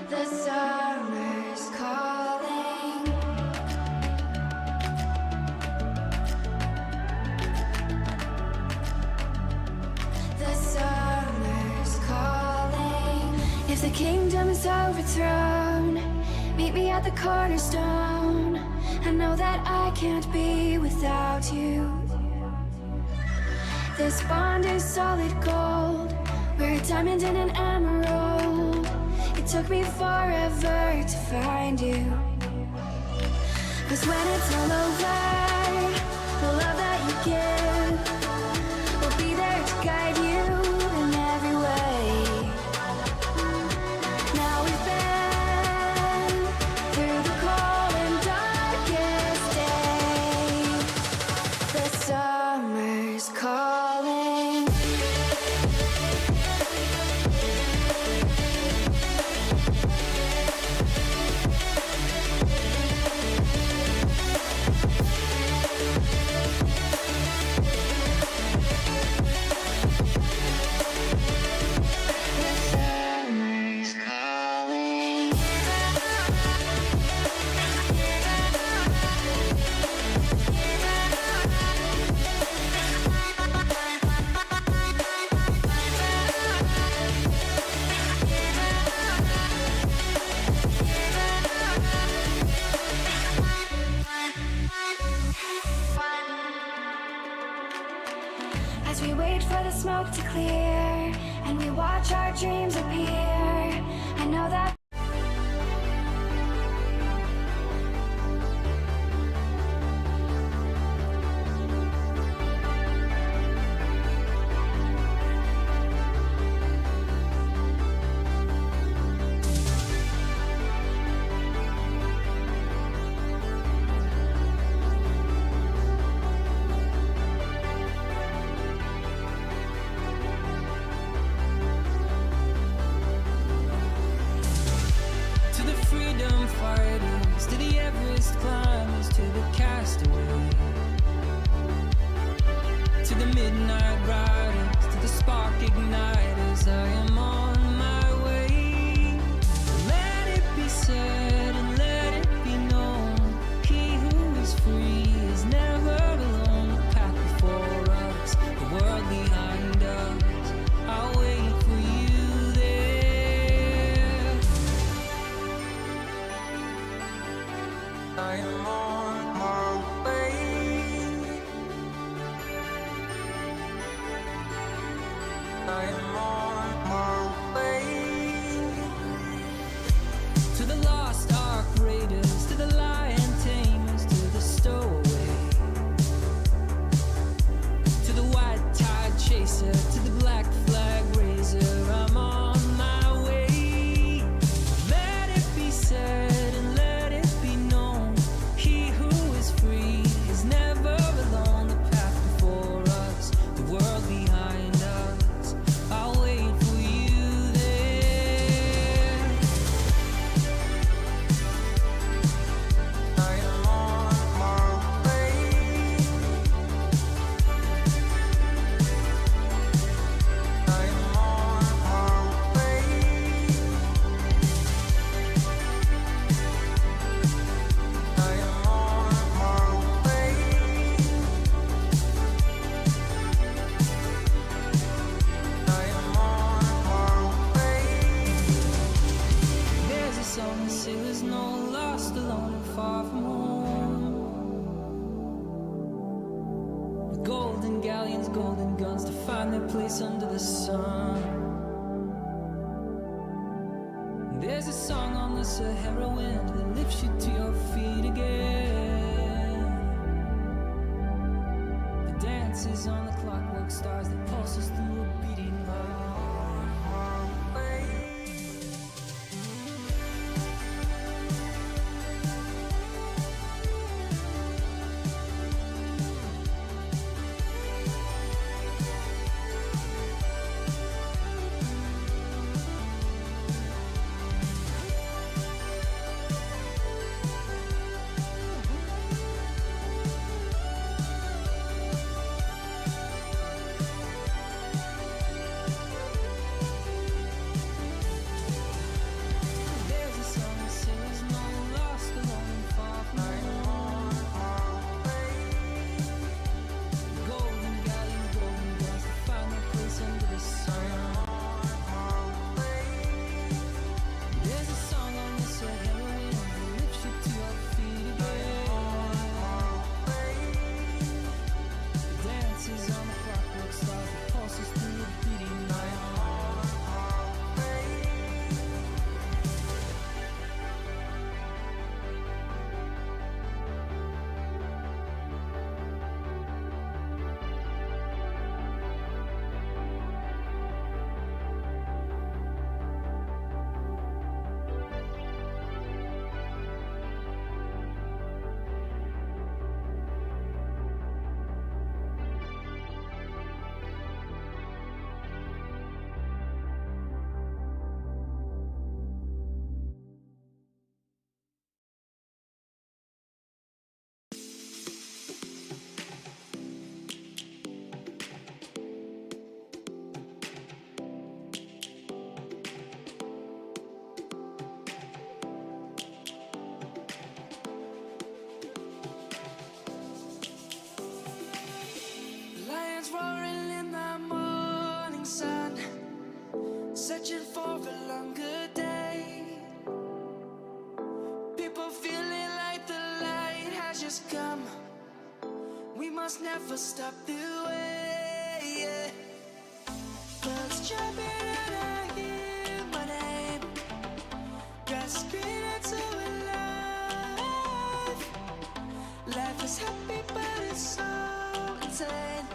The summer's calling. The summer's calling. If the kingdom is overthrown, meet me at the cornerstone. I know that I can't be without you. This bond is solid gold. We're a diamond and an emerald. It took me forever to find you. 'Cause when it's all over, the love that you give will be there to guide you in every way. Now we've been through the cold and darkest days. The summer's calling. As we wait for the smoke to clear and we watch our dreams appear, I know that must never stop the way, yeah. Clouds jumping and I hear my name. Grass green and so alive. Life is happy but it's so insane.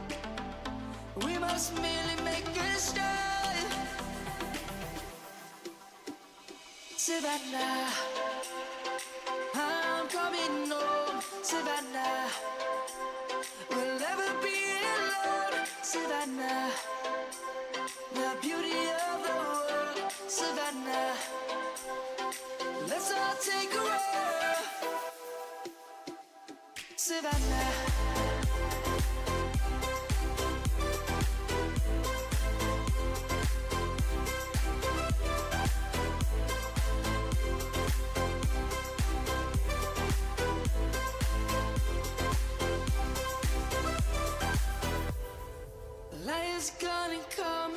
We must merely make a start. Savannah, I'm coming home. Savannah, we'll never be alone. Savannah, the beauty of the world. Savannah, let's all take a roll. Savannah, light is gonna come.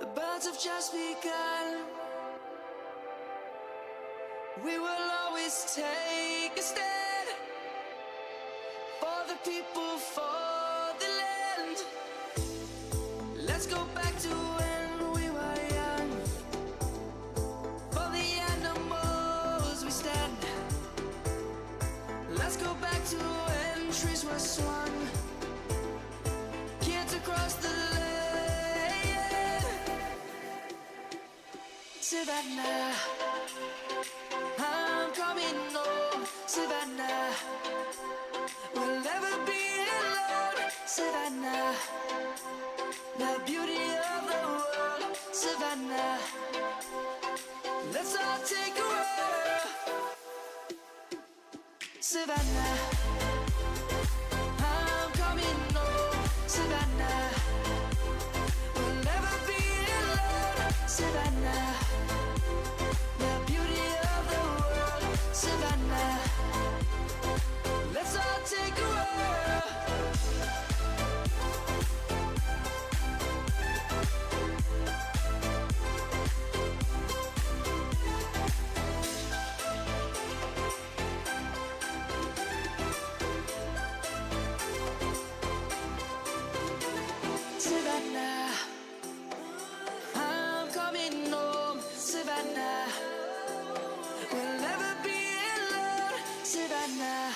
The birds have just begun. We will always take a stand for the people, for the land. Let's go back to when we were young. For the animals we stand. Let's go back to when trees were swung. Kids across the land. Savannah, I'm coming home. Savannah, we'll never be alone. Savannah, the beauty of the world. Savannah, let's all take a roll. Savannah, I'm coming home. Savannah, we'll never be alone. Savannah, the beauty of the world. Savannah, let's all take a roll. Savannah, I'm coming home. Savannah, we'll never be alone. Savannah.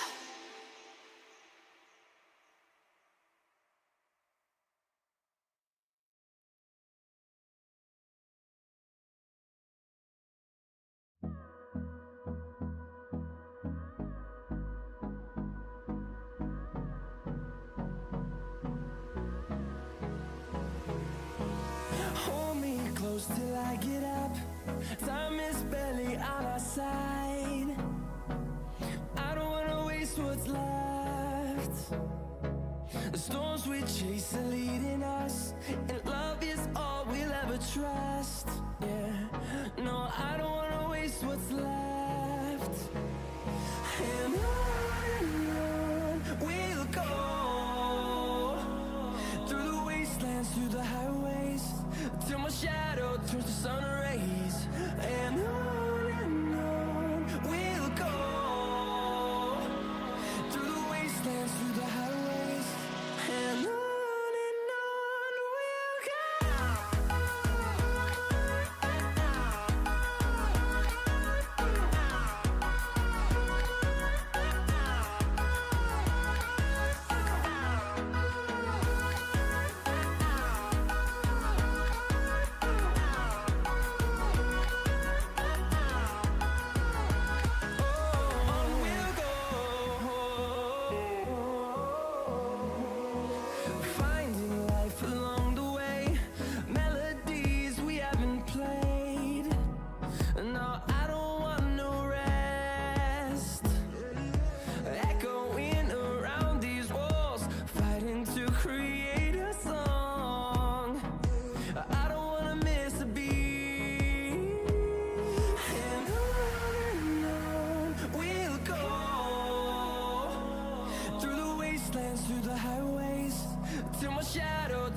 Hold me close till I get up. Time is barely on our side. I don't wanna waste what's left. The storms we chase are leading us, and love is all we'll ever trust. Yeah, no, I don't wanna waste what's left. And on we'll go, through the wastelands, through the highways, till my shadow turns to sun rays. And on we'll go, through the wastelands, through the highways. And on we'll go.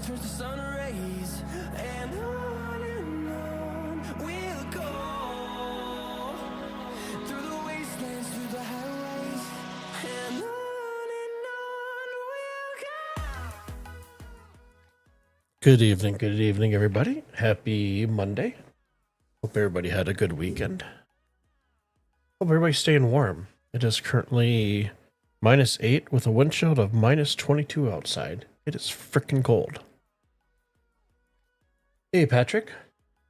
turns to sun rays, and on we'll go, through the wastelands, through the highways, and on. Good evening, everybody. Happy Monday. Hope everybody had a good weekend. Hope everybody's staying warm. It is currently -8 with a wind chill of -22 outside. It is freaking cold. Hey, Patrick.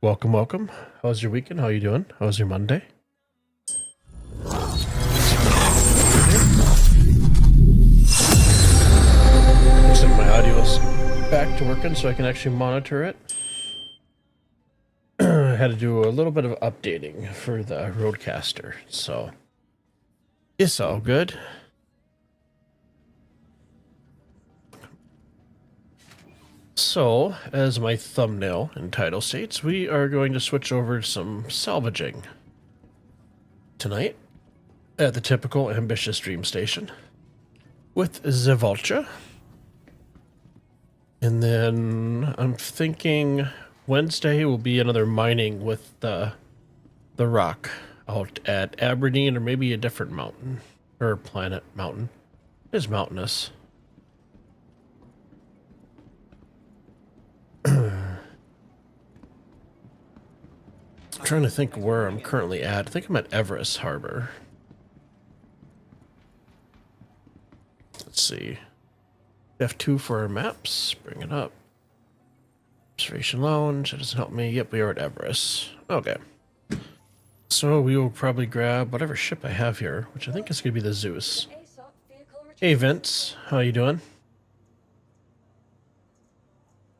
Welcome. How's your weekend? How you doing? How's your Monday? Looks like my audio's back to working so I can actually monitor it. I had to do a little bit of updating for the Roadcaster, so it's all good. So, as my thumbnail and title states, we are going to switch over to some salvaging tonight at the typical ambitious dream station with Zavolcha. And then I'm thinking Wednesday will be another mining with the rock out at Aberdeen, or maybe a different mountain or planet mountain. It is mountainous. I'm trying to think where I'm currently at. I think I'm at Everest Harbor. Let's see. F2 for our maps. Bring it up. Observation Lounge. That doesn't help me. Yep, we are at Everest. Okay. So we will probably grab whatever ship I have here, which I think is going to be the Zeus. Hey, Vince. How you doing?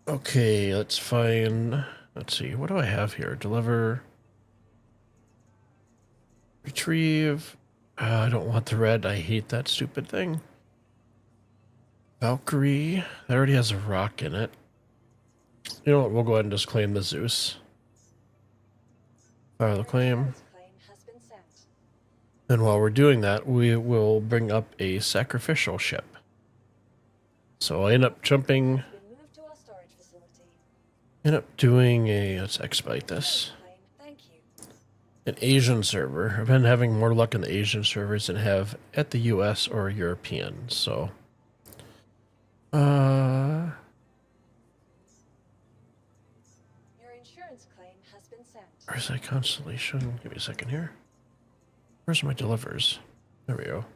Okay, let's find... Let's see. What do I have here? Deliver... Retrieve. I don't want the red. I hate that stupid thing. Valkyrie. That already has a rock in it. You know what? We'll go ahead and just claim the Zeus. File the claim. And while we're doing that, we will bring up a sacrificial ship. So I end up jumping... End up doing a... Let's expedite this. An Asian server. I've been having more luck in the Asian servers than have at the US or European, so... Your insurance claim has been sent. Where's that constellation? Give me a second here. Where's my delivers? There we go.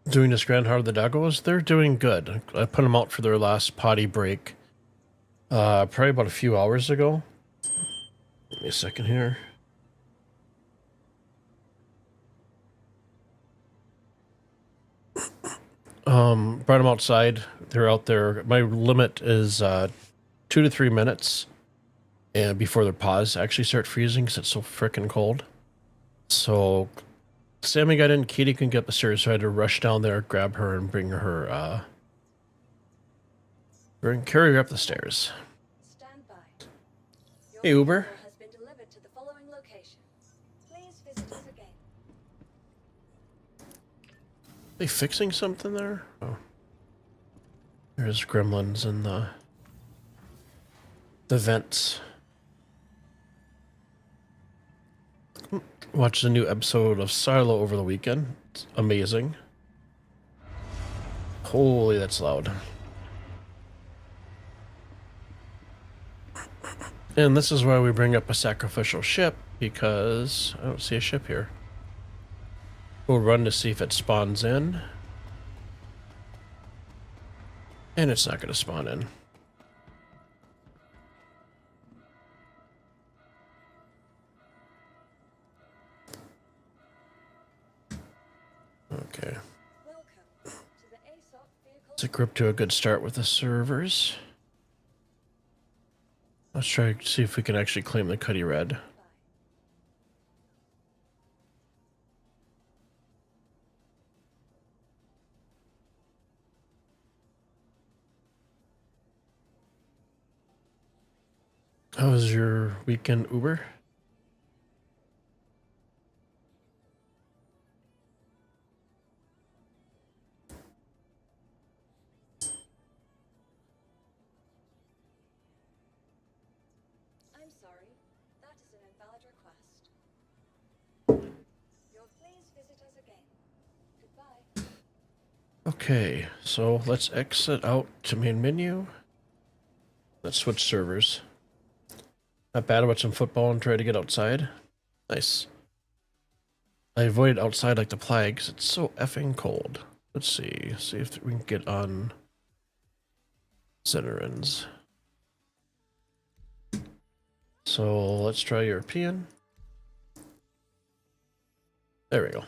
Doing this Grand Heart of the Dagos, they're doing good. I put them out for their last potty break probably about a few hours ago. Give me a second here. Brought them outside. They're out there. My limit is 2 to 3 minutes, and before their paws actually start freezing because it's so freaking cold. So Sammy got in, Katie couldn't get up the stairs, so I had to rush down there, grab her, and bring her, carry her up the stairs. Stand by. Hey, Uber. Has been delivered to the following location. Please visit us again. Are they fixing something there? Oh. There's gremlins in the vents. Watched a new episode of Silo over the weekend. It's amazing. Holy, that's loud. And this is why we bring up a sacrificial ship, because I don't see a ship here. We'll run to see if it spawns in. And it's not going to spawn in. Okay. Let's equip to a good start with the servers. Let's try to see if we can actually claim the Cuddy Red. How was your weekend, Uber? I'm sorry. That is an invalid request. You'll please visit us again. Okay, so let's exit out to main menu. Let's switch servers. Not bad. Watch some football and try to get outside. Nice. I avoided outside like the plague because it's so effing cold. Let's see. See if we can get on Centerins. So let's try European. There we go.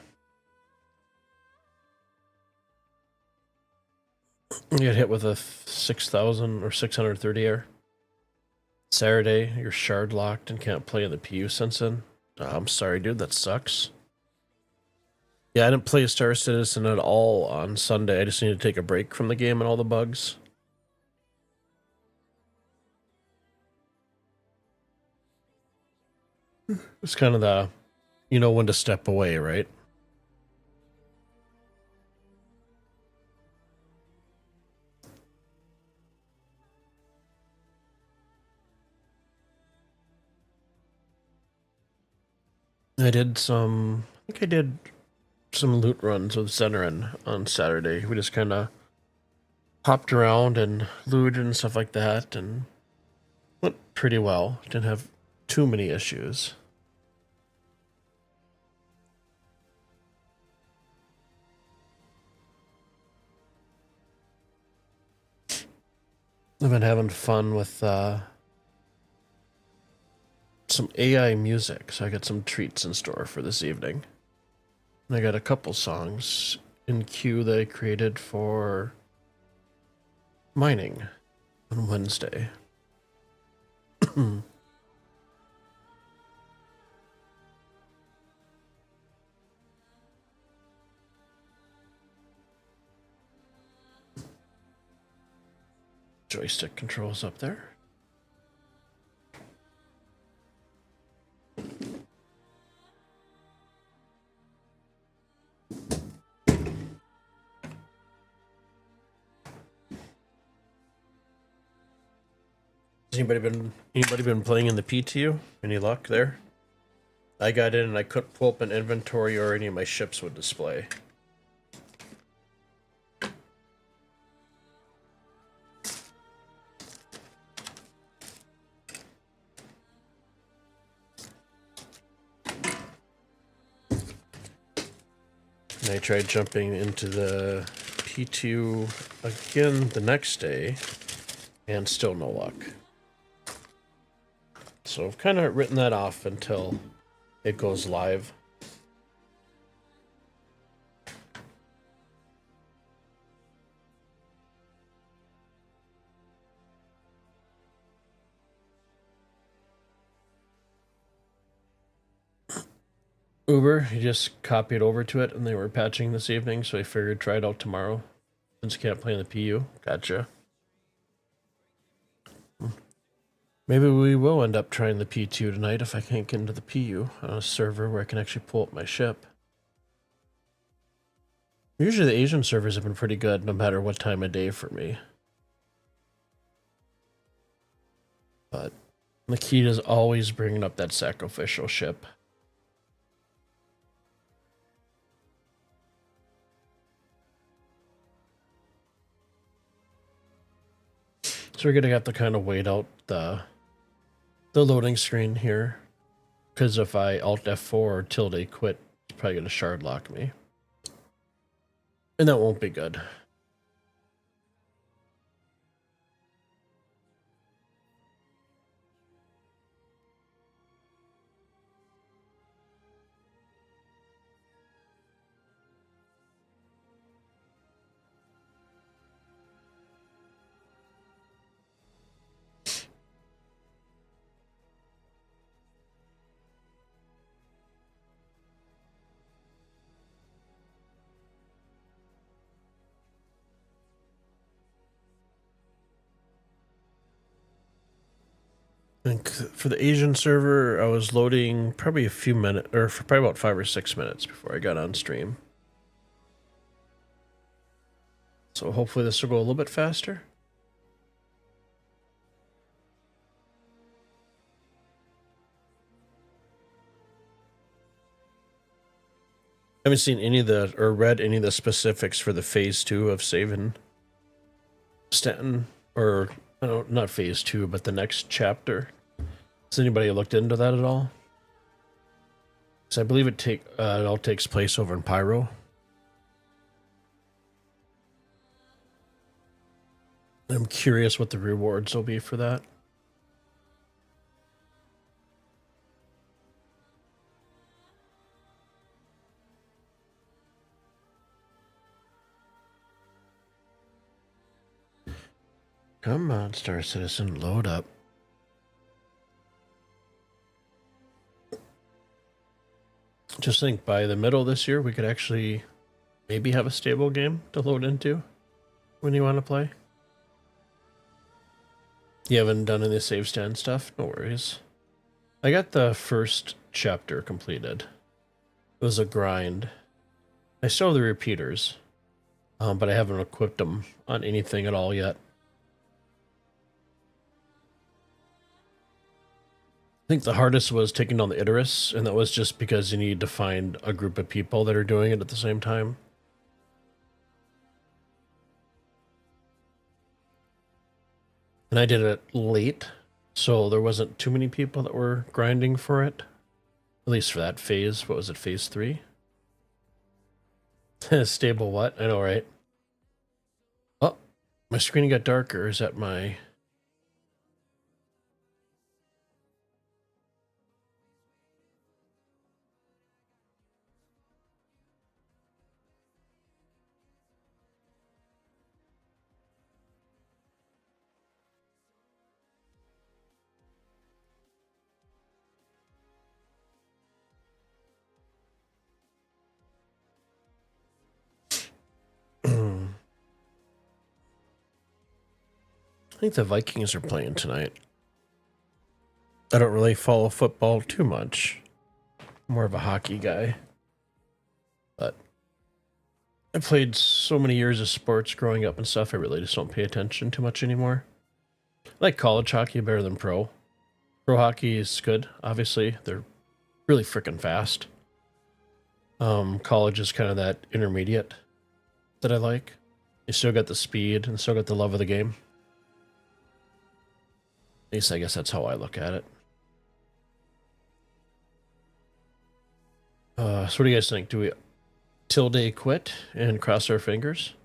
You get hit with a 6,000 or 630 error. Saturday, you're shard locked and can't play in the PU since then. I'm sorry, dude. That sucks. Yeah, I didn't play Star Citizen at all on Sunday. I just needed to take a break from the game and all the bugs. It's kind of the, you know when to step away, right? I think I did some loot runs with Zenerin on Saturday. We just kind of hopped around and looted and stuff like that, and went pretty well. Didn't have too many issues. I've been having fun with some AI music, so I got some treats in store for this evening. And I got a couple songs in queue that I created for mining on Wednesday. Joystick controls up there. Has anybody been playing in the PTU? Any luck there? I got in and I couldn't pull up an inventory or any of my ships would display. And I tried jumping into the P2 again the next day, and still no luck. So I've kind of written that off until it goes live. Uber, he just copied over to it and they were patching this evening, so I figured try it out tomorrow. Since you can't play in the PU. Gotcha. Maybe we will end up trying the P2 tonight if I can't get into the PU on a server where I can actually pull up my ship. Usually the Asian servers have been pretty good no matter what time of day for me. But Makita's always bringing up that sacrificial ship. So we're gonna have to kind of wait out the loading screen here, because if I Alt F4 or tilde quit, it's probably gonna shard lock me, and that won't be good. I think for the Asian server, I was loading probably a few minutes, or for probably about 5 or 6 minutes before I got on stream. So hopefully this will go a little bit faster. I haven't seen any of the, or read any of the specifics for the phase 2 of saving Stanton, or I don't, not phase 2, but the next chapter. Has anybody looked into that at all? Because I believe it all takes place over in Pyro. I'm curious what the rewards will be for that. Come on, Star Citizen, load up. Just think, by the middle of this year, we could actually maybe have a stable game to load into when you want to play. You haven't done any save stand stuff? No worries. I got the first chapter completed. It was a grind. I still have the repeaters, but I haven't equipped them on anything at all yet. I think the hardest was taking down the Idris, and that was just because you need to find a group of people that are doing it at the same time. And I did it late, so there wasn't too many people that were grinding for it. At least for that phase. What was it, phase 3? Stable what? I know, right? Oh, my screen got darker. Is that my... I think the Vikings are playing tonight. I don't really follow football too much. I'm more of a hockey guy. But I played so many years of sports growing up and stuff, I really just don't pay attention too much anymore. I like college hockey better than pro. Pro hockey is good, obviously. They're really freaking fast. College is kind of that intermediate that I like. You still got the speed and still got the love of the game. At least I guess that's how I look at it. So what do you guys think? Do we tilde quit and cross our fingers?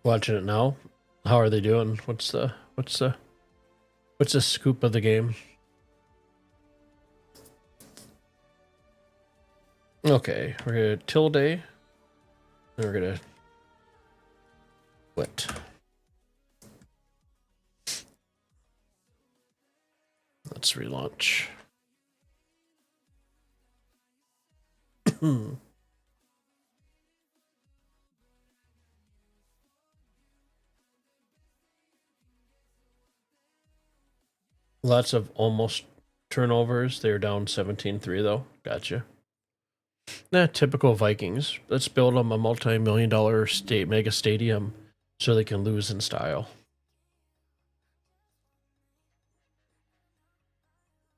Watching it now. How are they doing? What's the scoop of the game? Okay, we're gonna tilde. Then we're gonna quit. Let's relaunch. Lots of almost turnovers. They're down 17-3 though. Gotcha. Nah, typical Vikings. Let's build them a multi-million-dollar mega stadium so they can lose in style.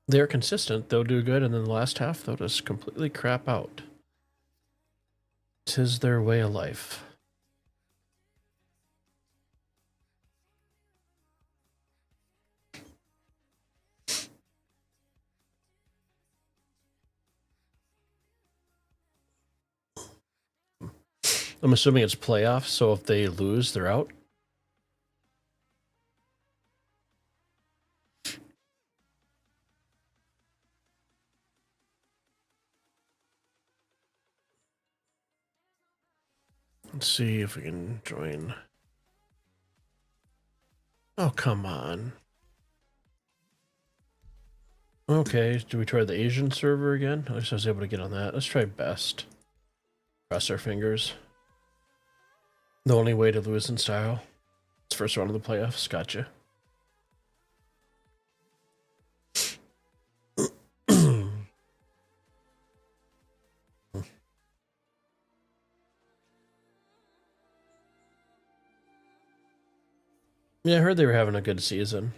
They're consistent. They'll do good, and then the last half, they'll just completely crap out. 'Tis their way of life. I'm assuming it's playoffs, so if they lose, they're out. Let's see if we can join. Oh, come on. Okay, do we try the Asian server again? At least I was able to get on that. Let's try best. Cross our fingers. The only way to lose in style. It's first round of the playoffs. Gotcha. Yeah, I heard they were having a good season.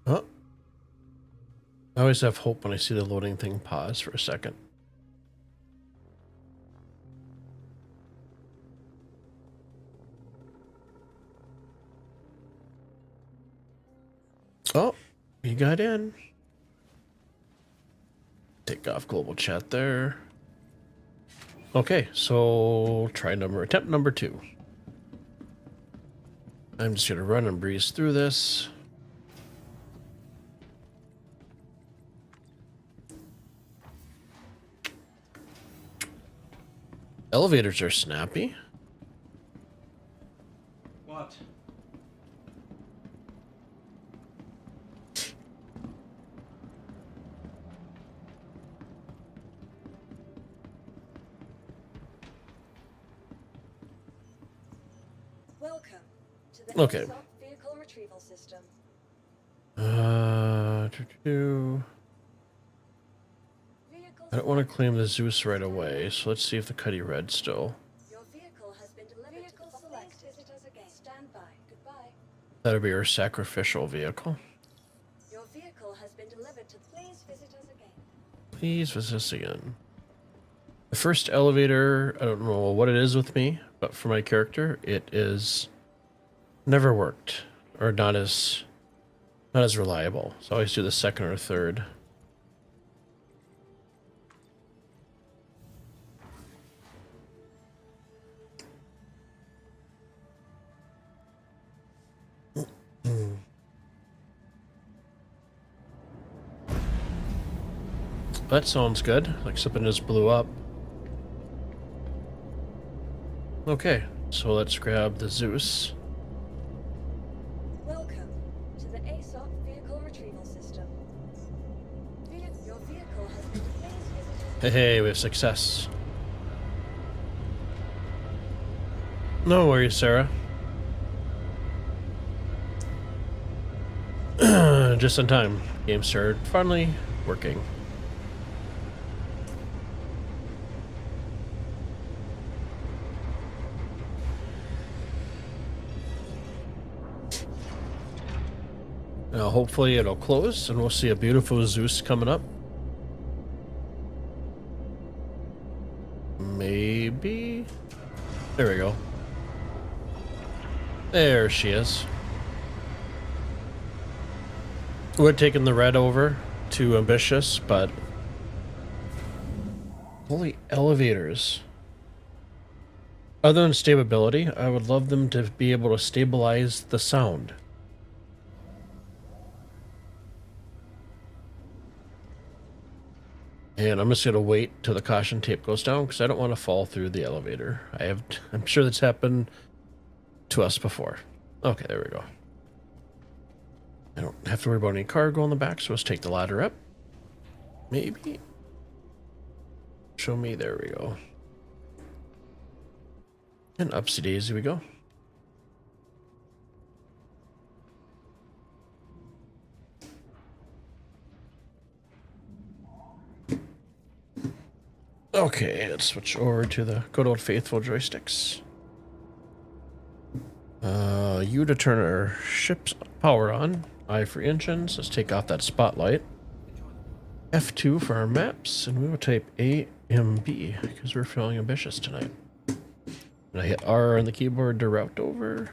Oh. I always have hope when I see the loading thing pause for a second. Oh, you got in. Take off global chat there. Okay, so try attempt number 2. I'm just gonna run and breeze through this. Elevators are snappy. What? Welcome to the Okay. ASOP vehicle retrieval system. I don't want to claim the Zeus right away, so let's see if the Cuddy Red still. Your vehicle has been delivered. Vehicle select. Visit us again. Stand by. Goodbye. That'll be our sacrificial vehicle. Your vehicle has been delivered to. Please visit us again. Please visit us again. The first elevator, I don't know what it is with me, but for my character, it is never worked, or not as reliable. So I always do the second or third. That sounds good, like something just blew up. Okay, so let's grab the Zeus. Welcome to the ASOP vehicle retrieval system. Your vehicle has been. Please visit us. Hey, we have success. No worries, Sarah. Just in time. Game started finally working. Now, hopefully it'll close and we'll see a beautiful Zeus coming up. Maybe? There we go. There she is. Would have taken the red over to ambitious, but holy elevators. Other than stability, I would love them to be able to stabilize the sound. And I'm just gonna wait till the caution tape goes down because I don't want to fall through the elevator. I'm sure that's happened to us before. Okay, there we go. I don't have to worry about any cargo on the back, so let's take the ladder up. Maybe. Show me, there we go. And upsy daisy we go. Okay, let's switch over to the good old faithful joysticks. U to turn our ship's power on. I for engines. Let's take off that spotlight. F2 for our maps, and we will type AMB because we're feeling ambitious tonight. And I hit R on the keyboard to route over.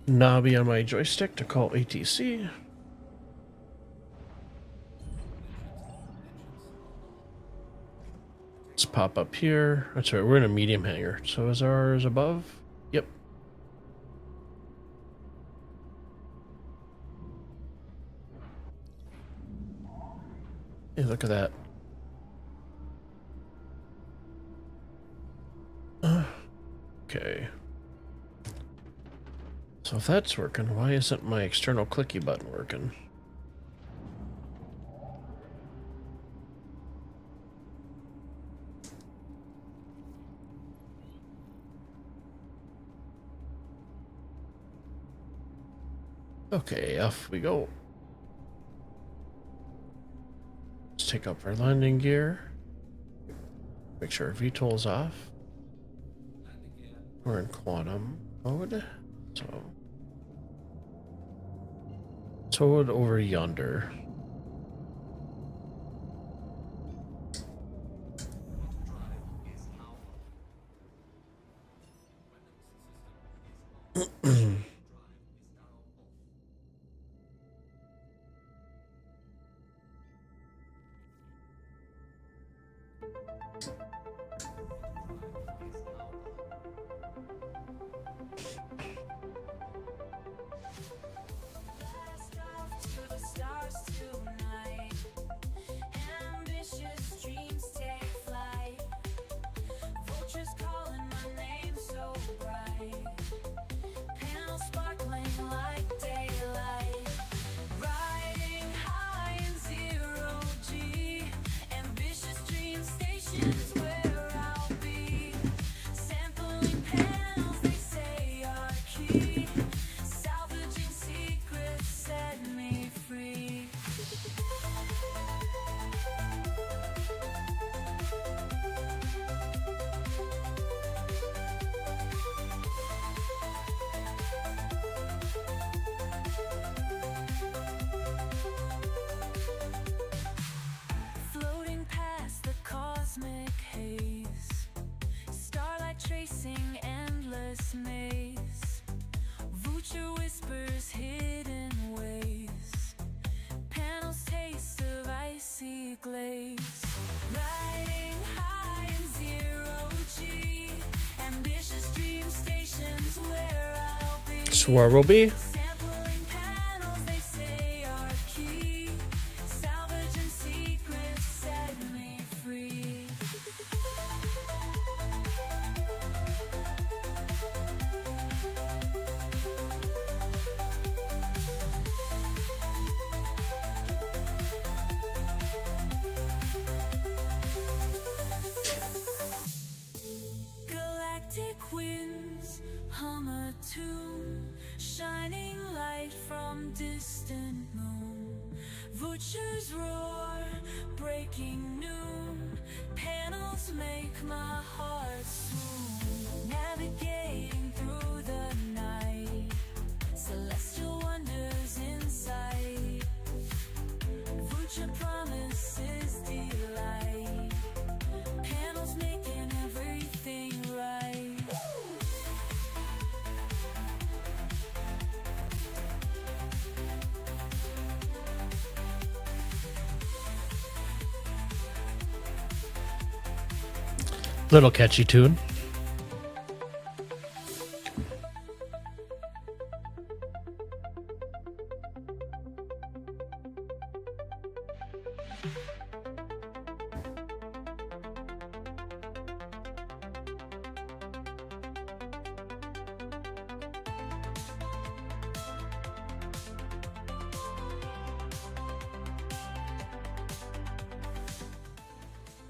Knobby on my joystick to call ATC. Let's pop up here. That's right, we're in a medium hangar. So is ours above? Yep. Hey, look at that. Okay. So if that's working, why isn't my external clicky button working? Okay, off we go. Let's take up our landing gear. Make sure our VTOL's off. We're in quantum mode, so towed over yonder. Blast off to the stars tonight. Ambitious dreams take flight. Vultures calling my name so bright. Panels sparkling like daylight. Riding high in zero G. Ambitious dream stations where I'll be. Sampling panels they say are key. Salvaging secrets set me free. Floating past the cosmic haze. Starlight tracing endless maze. Vulture whispers hidden ways. Panels taste of icy glaze. Riding high in zero G. Ambitious dream stations where I'll be. So where we'll be? Sampling panels they say are key. Salvaging secrets set me free. Galactic winds hum a tune, shining light from distant moon. Vultures roar, breaking noon. Panels make my heart swoon. Navigating through the night, celestial wonders in sight. Vulture promises delight. Panels making everything right. Little catchy tune.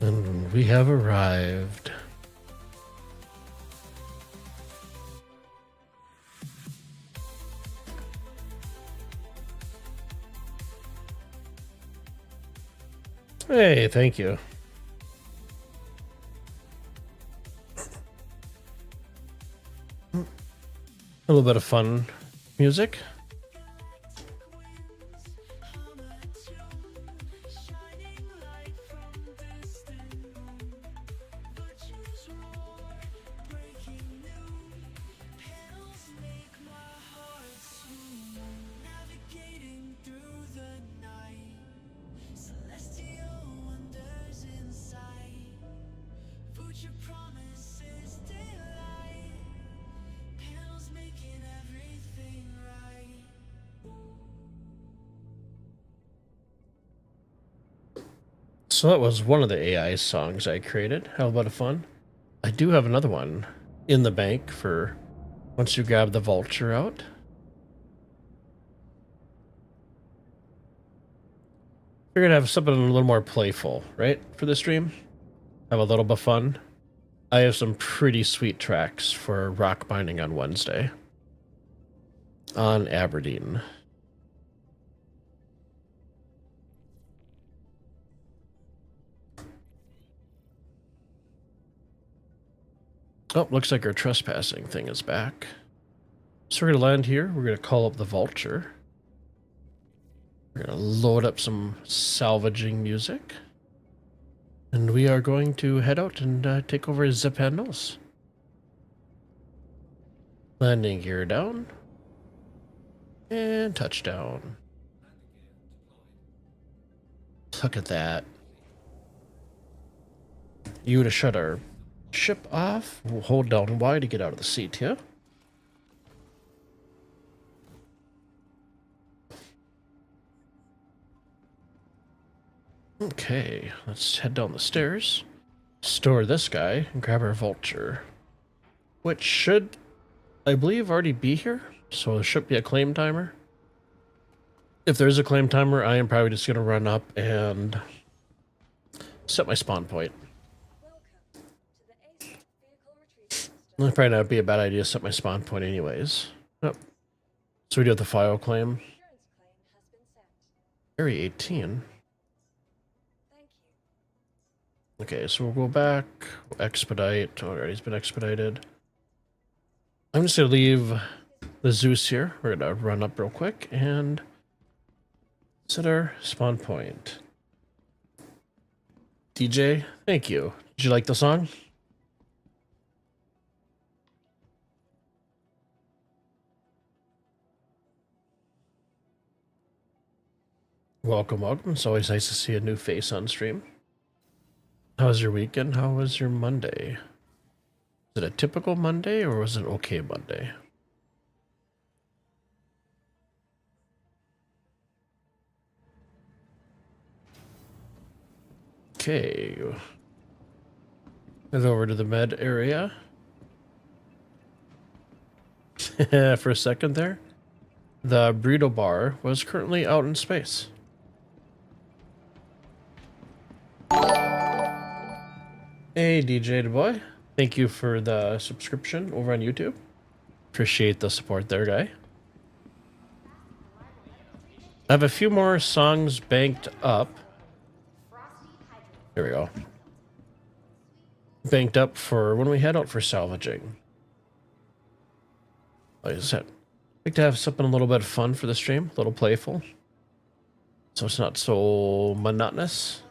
And we have arrived. Hey, thank you. A little bit of fun music. Shining light from distant moon. Vultures roar, breaking noon. Panels make my heart swoon. Navigating through the night, celestial wonders in sight. Future promises daylight. Panels making everything right. So that was one of the AI songs I created. How about a fun? I do have another one in the bank for once you grab the vulture out. Figured I'd have something a little more playful, right? For the stream. Have a little bit of fun. I have some pretty sweet tracks for rock binding on Wednesday. On Aberdeen. Oh, looks like our trespassing thing is back. So we're going to land here. We're going to call up the vulture. We're going to load up some salvaging music. And we are going to head out and take over zip handles. Landing gear down. And touchdown. Look at that. You to shut our ship off. We'll hold down Y to get out of the seat here. Okay, let's head down the stairs. Store this guy and grab our vulture. Which should, I believe, already be here. So there should be a claim timer. If there's a claim timer, I am probably just going to run up and set my spawn point. Welcome to the ASOP vehicle retrieval system. It'd probably not be a bad idea to set my spawn point anyways. Yep. So we do have the file claim. Insurance claim has been sent. Area 18. Thank you. Okay, so we'll go back. We'll expedite. Already it's been expedited. I'm just going to leave the Zeus here. We're going to run up real quick and set our spawn point. DJ, thank you. Did you like the song? Welcome, welcome. It's always nice to see a new face on stream. How was your weekend? How was your Monday? Was it a typical Monday or was it an okay Monday? Okay. Head over to the med area. For a second there. The burrito bar was currently out in space. Hey, DJ the boy. Thank you for the subscription over on YouTube. Appreciate the support there, guy. I have a few more songs banked up. There we go. Banked up for when we head out for salvaging. Like I said, like to have something a little bit fun for the stream, a little playful. So it's not so monotonous.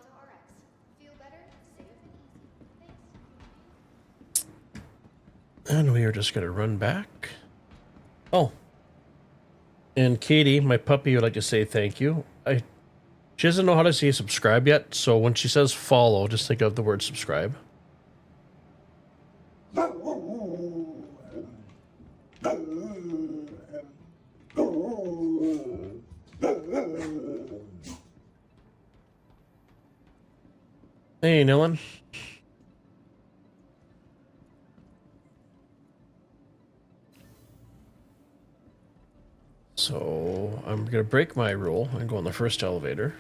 And we are just going to run back. Oh. And Katie, my puppy, would like to say thank you. She doesn't know how to say subscribe yet, so when she says follow, just think of the word subscribe. Hey, Nillan. So I'm going to break my rule and go on the first elevator.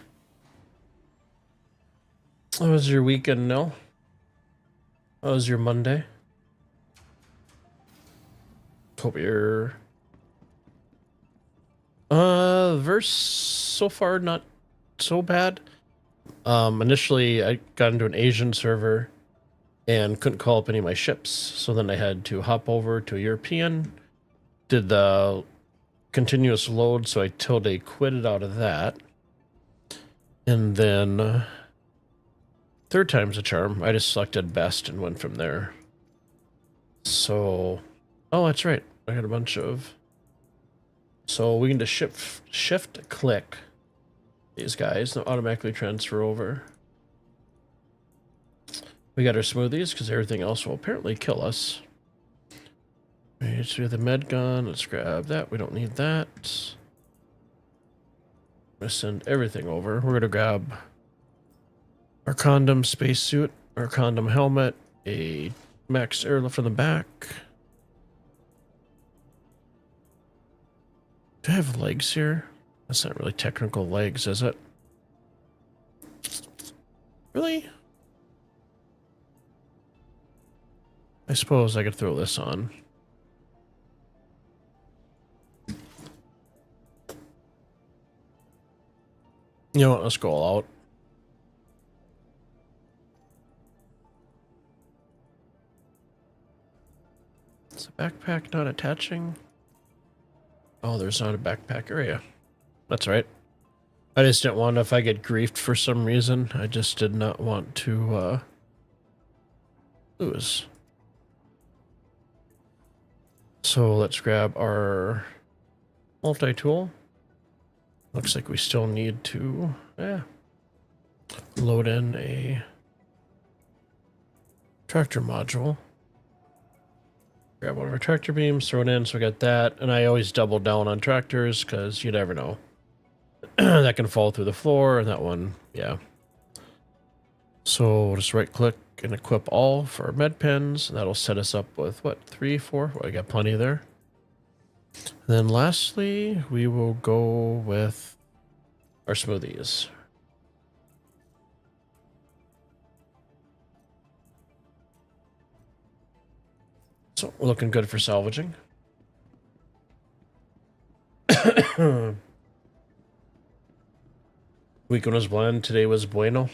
How was your weekend, Nil? How was your Monday? Hope you're... verse so far not so bad. Initially I got into an Asian server and couldn't call up any of my ships. So then I had to hop over to a European, did the continuous load, so I tilde quitted out of that. And then third time's a charm. I just selected best and went from there. So, oh, that's right. I got a bunch of... So we can just shift click these guys. They'll automatically transfer over. We got our smoothies because everything else will apparently kill us. Let's do the med gun. Let's grab that. We don't need that. I'm going to send everything over. We're going to grab Our condom spacesuit, our condom helmet, a max airlift on the back. Do I have legs here? That's not really technical legs, is it? Really? I suppose I could throw this on. You know what? Let's go all out. Is the backpack not attaching? Oh, there's not a backpack area. That's right. I just didn't want to, if I get griefed for some reason, I just did not want to lose. So let's grab our multi-tool. Looks like we still need to load in a tractor module. Grab one of our tractor beams, throw it in, so we got that. And I always double down on tractors because you never know. That can fall through the floor, and that one, yeah. So we'll just right click and equip all for our med pens. That'll set us up with what, 3, 4? Well, I got plenty there. And then lastly, we will go with our smoothies. So we're looking good for salvaging. Weekend was bland, today was bueno.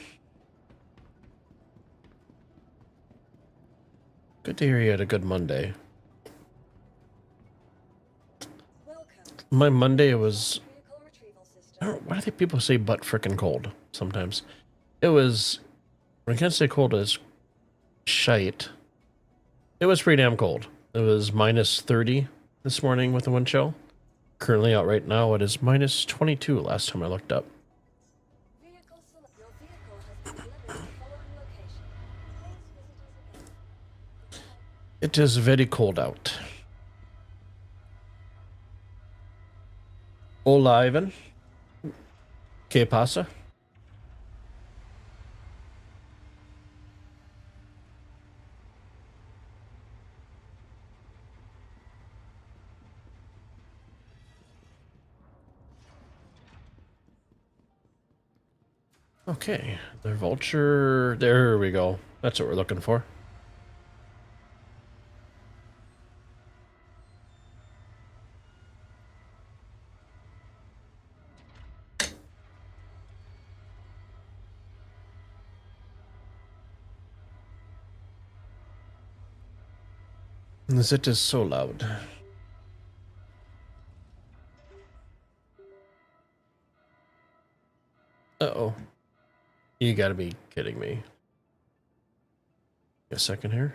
Good to hear you had a good Monday. Welcome. My Monday was, Vehicle retrieval system. I don't know, why do they people say butt frickin' cold sometimes? It was, when I can't say cold, it's shite. It was pretty damn cold. It was minus 30 this morning with the wind chill. Currently out right now, it is minus 22 last time I looked up. Vehicle select. Your vehicle has been delivered to the following location. Please visit us again. It is very cold out. Hola, Ivan. ¿Qué pasa? Okay, the vulture. There we go. That's what we're looking for. It is so loud. Uh-oh. You gotta be kidding me. A second here.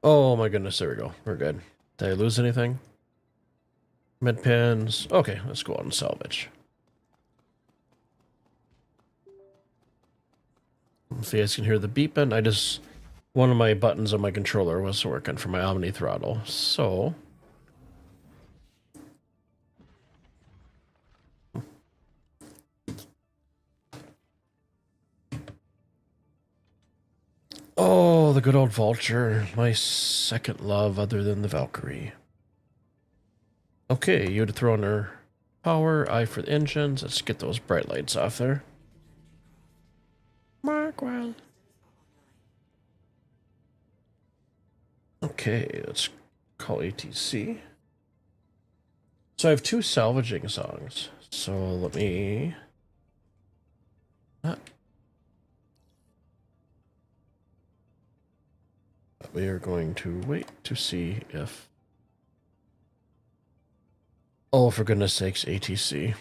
Oh my goodness, there we go. We're good. Did I lose anything? Med pens. Okay, let's go out and salvage. If you guys can hear the beeping, one of my buttons on my controller was working for my Omni throttle. So oh, the good old vulture. My second love other than the Valkyrie. Okay, you had to throw in her power, I for the engines. Let's get those bright lights off there. Markwell. Okay, let's call ATC. So I have 2 salvaging songs. So let me... We are going to wait to see if... Oh, for goodness sakes, ATC.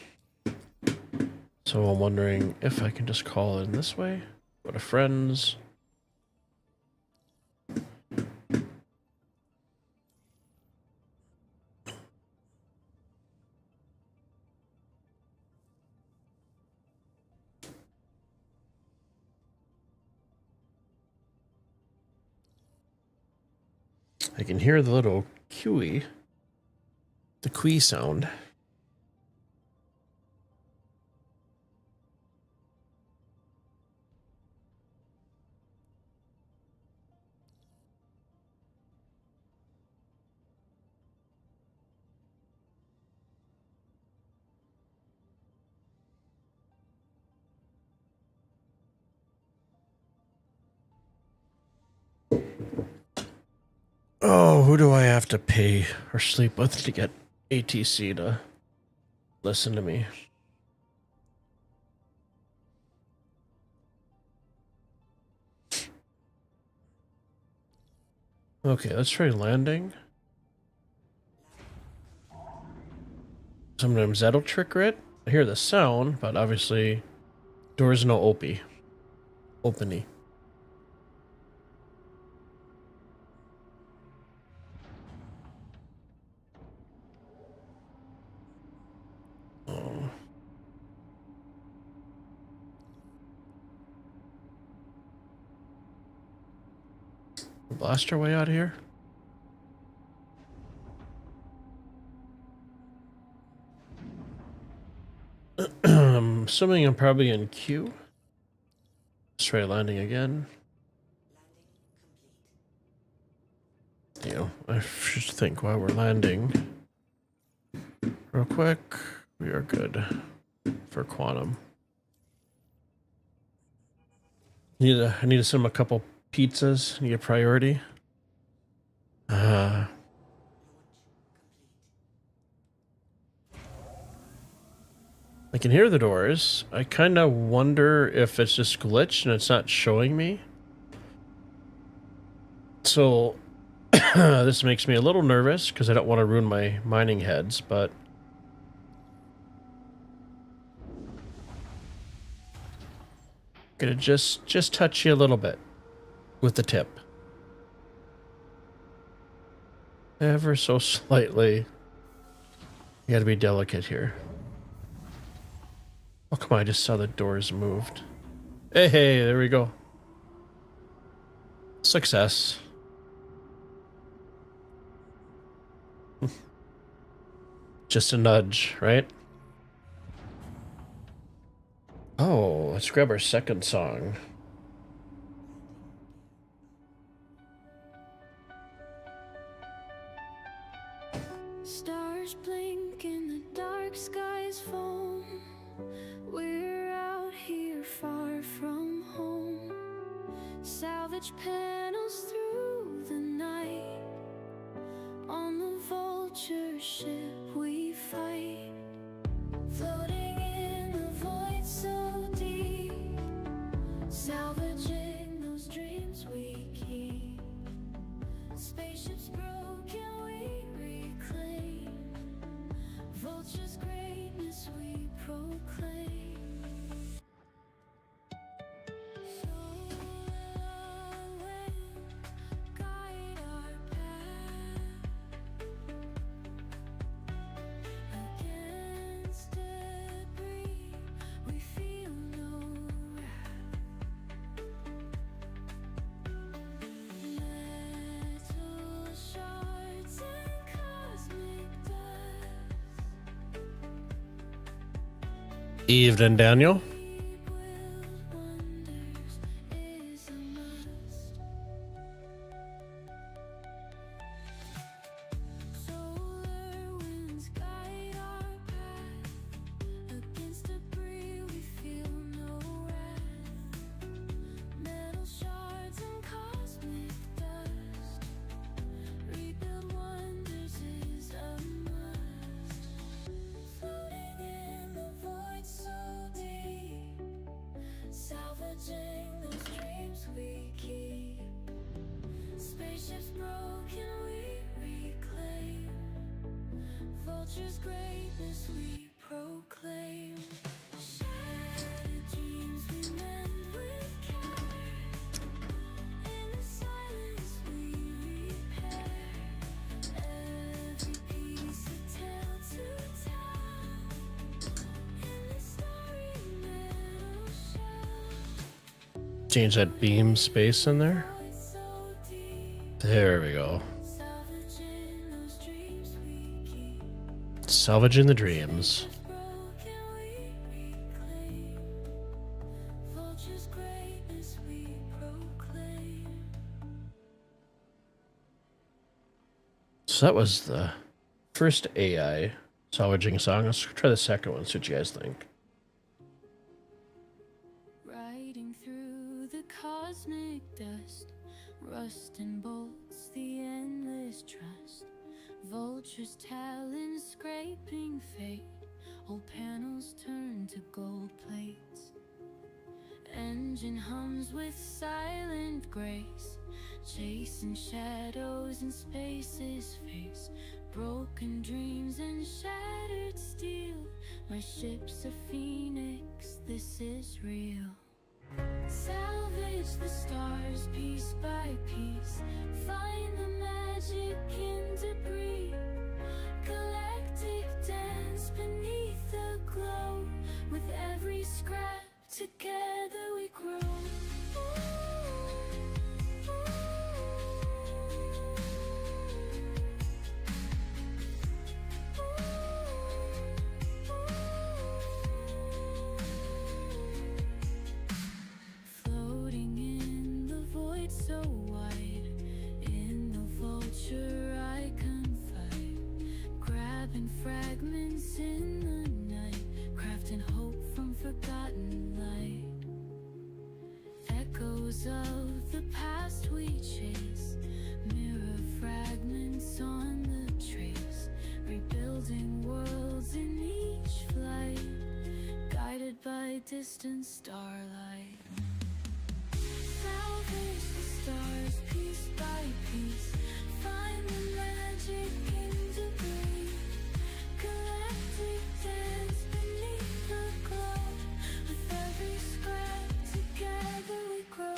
So I'm wondering if I can just call in this way. Go to friends. I can hear the little QE, the QE sound. Oh, who do I have to pay or sleep with to get ATC to listen to me? Okay, let's try landing. Sometimes that'll trigger it. I hear the sound, but obviously door's no opie. Openy. Oh. Blast our way out of here. I'm assuming I'm probably in queue. Let's try landing again. You know, I should think while we're landing. Real quick, we are good for quantum. I need to send him a couple pizzas. Need a priority. I can hear the doors. I kind of wonder if it's just glitched and it's not showing me. So this makes me a little nervous because I don't want to ruin my mining heads, but gonna just touch you a little bit with the tip. Ever so slightly. You gotta be delicate here. Oh, come on, I just saw the doors moved. Hey, there we go. Success. Just a nudge, right? Oh, let's grab our second song. Stars blink in the dark skies foam. We're out here far from home. Salvage panels through the night. On the vulture ship we fight. Floating in the void so deep. Salvaging those dreams we keep. Spaceships broken we reclaim. Vulture's greatness we proclaim. Solar wind, guide our path. Against debris, we feel no wrath. Metal shards and cosmic dust. Evening, Daniel. Deep willed wonders is a must. Solar winds guide our path. Against debris we feel no wrath. Metal shards and cosmic dust. Rebuild wonders is a must. Floating in the void so deep. Salvaging those dreams we keep. Spaceships broken we reclaim. Vulture's greatness we proclaim. Shattered dreams we mend with care. In the silence we repair. Every piece a tale to tell. In the starry metal shell. Change that beam space in there. Void so deep. There we go. Salvaging those dreams we keep. Salvaging the dreams. Broken we reclaim. Vulture's greatness we proclaim. So that was the first AI salvaging song. Let's try the second one, see what you guys think. Riding through the cosmic dust, rust and bolts the endless distrust. Vultures talons scraping fate. Old panels turn to gold plates. Engine hums with silent grace, chasing shadows in space's face. Broken dreams and shattered steel. My ship's a phoenix, this is real. Salvage the stars piece by piece. Find the magic in debris. Galactic dance beneath the glow. With every scrap, together we grow. Floating in the void so wide, in the vulture I confide, grabbing fragments in the night, crafting hope from forgotten light. Echoes of the past we chase, mirror fragments on the trace, rebuilding worlds in each flight, guided by distant starlight. Salvage the stars piece by piece. Find the magic in debris. Galactic dance beneath the glow. With every scrap, together we grow.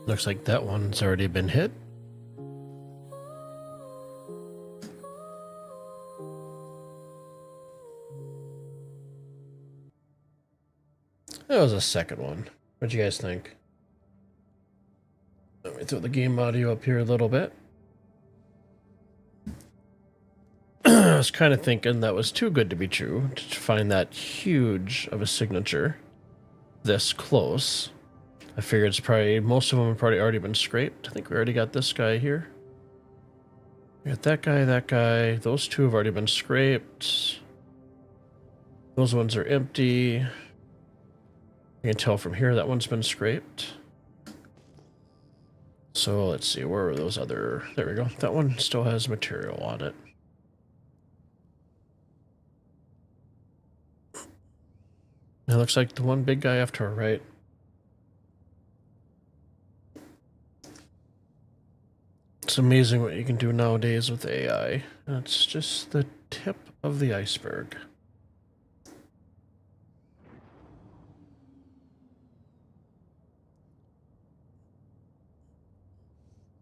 Looks like that one's already been hit. That was a second one. What'd you guys think? Let me throw the game audio up here a little bit. I was kind of thinking that was too good to be true to find that huge of a signature this close. I figured it's probably, most of them have probably already been scraped. I think we already got this guy here. We got that guy. Those two have already been scraped. Those ones are empty. You can tell from here that one's been scraped. So let's see, where are those other... There we go. That one still has material on it. It looks like the one big guy after our right. It's amazing what you can do nowadays with AI. That's just the tip of the iceberg.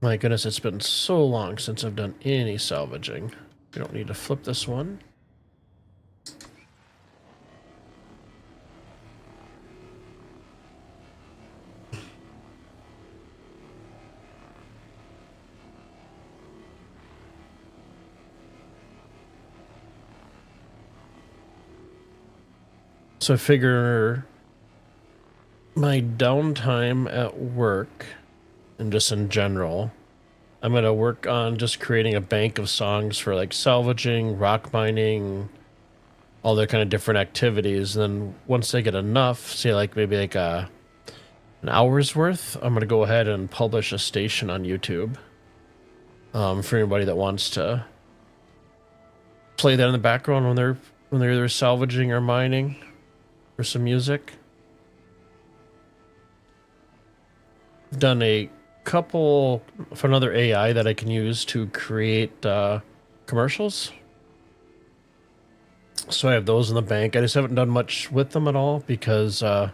My goodness, it's been so long since I've done any salvaging. We don't need to flip this one. So I figure my downtime at work and just in general, I'm going to work on just creating a bank of songs for like salvaging, rock mining, all their kind of different activities. And then once I get enough, say like maybe like an hour's worth, I'm going to go ahead and publish a station on YouTube for anybody that wants to play that in the background when they're either salvaging or mining. For some music. I've done a couple for another AI that I can use to create commercials. So I have those in the bank. I just haven't done much with them at all because it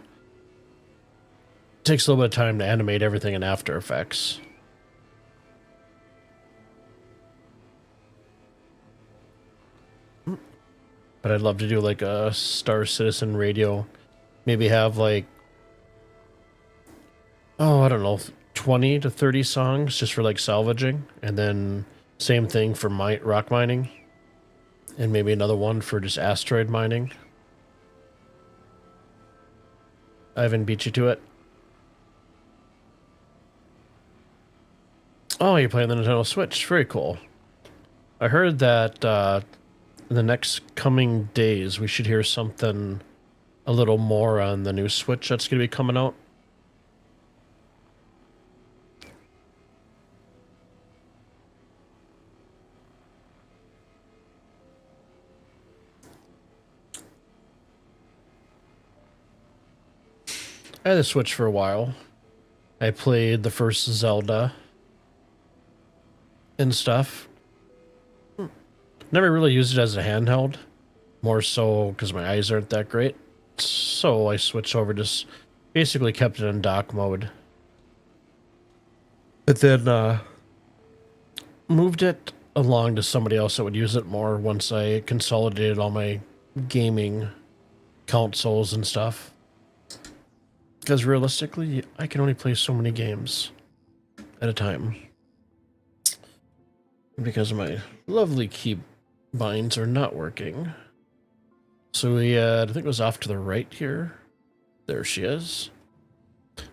takes a little bit of time to animate everything in After Effects. But I'd love to do like a Star Citizen radio. Maybe have like oh, I don't know, 20 to 30 songs just for like salvaging, and then same thing for rock mining, and maybe another one for just asteroid mining. Ivan beat you to it. Oh, you're playing the Nintendo Switch. Very cool. I heard that in the next coming days we should hear something a little more on the new Switch that's going to be coming out. I had the Switch for a while. I played the first Zelda and stuff. Never really used it as a handheld. More so because my eyes aren't that great. So I switched over, just basically kept it in dock mode. But then moved it along to somebody else that would use it more once I consolidated all my gaming consoles and stuff. Because realistically, I can only play so many games at a time. Because my lovely keybinds are not working. So we, I think it was off to the right here. There she is.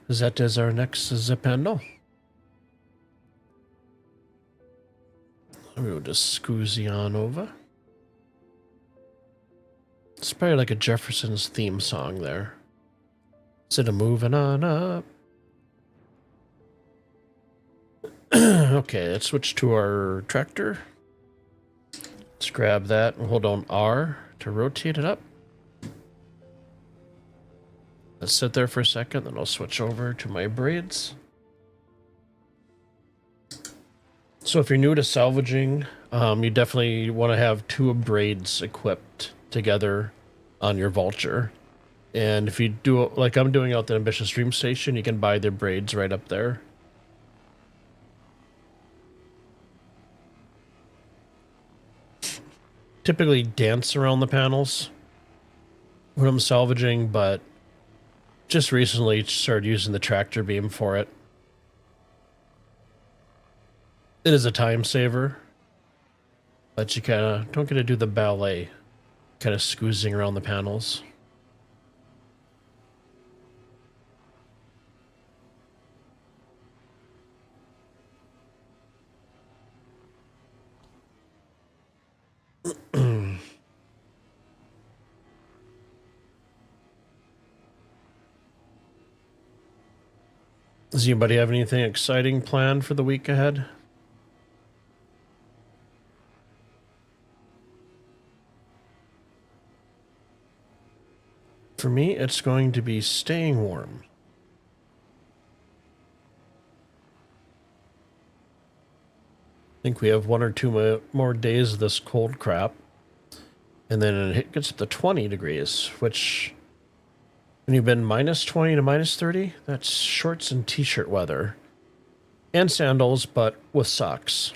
That is our next zip handle. We will just scoozy on over. It's probably like a Jefferson's theme song there. Instead of moving on up. Okay, let's switch to our tractor. Let's grab that and hold on R to rotate it up. Let's sit there for a second, then I'll switch over to my braids. So if you're new to salvaging, you definitely want to have 2 braids equipped together on your vulture. And if you do, like I'm doing out the Ambitious Dream Station, you can buy their braids right up there. Typically dance around the panels when I'm salvaging, but just recently started using the tractor beam for it. It is a time saver, but you kind of don't get to do the ballet, kind of scoozing around the panels. Does anybody have anything exciting planned for the week ahead? For me, it's going to be staying warm. I think we have 1 or 2 more days of this cold crap. And then it gets up to 20 degrees, which, when you've been minus 20 to minus 30, that's shorts and t-shirt weather. And sandals, but with socks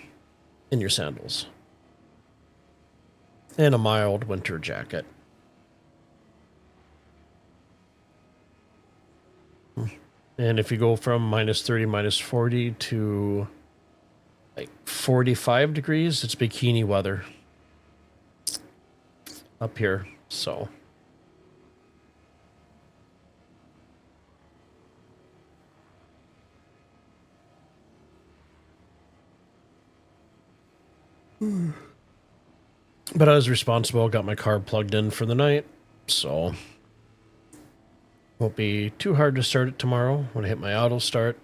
in your sandals. And a mild winter jacket. And if you go from minus 30, minus 40 to like 45 degrees, it's bikini weather up here, so. But I was responsible, got my car plugged in for the night, so won't be too hard to start it tomorrow when I hit my auto start.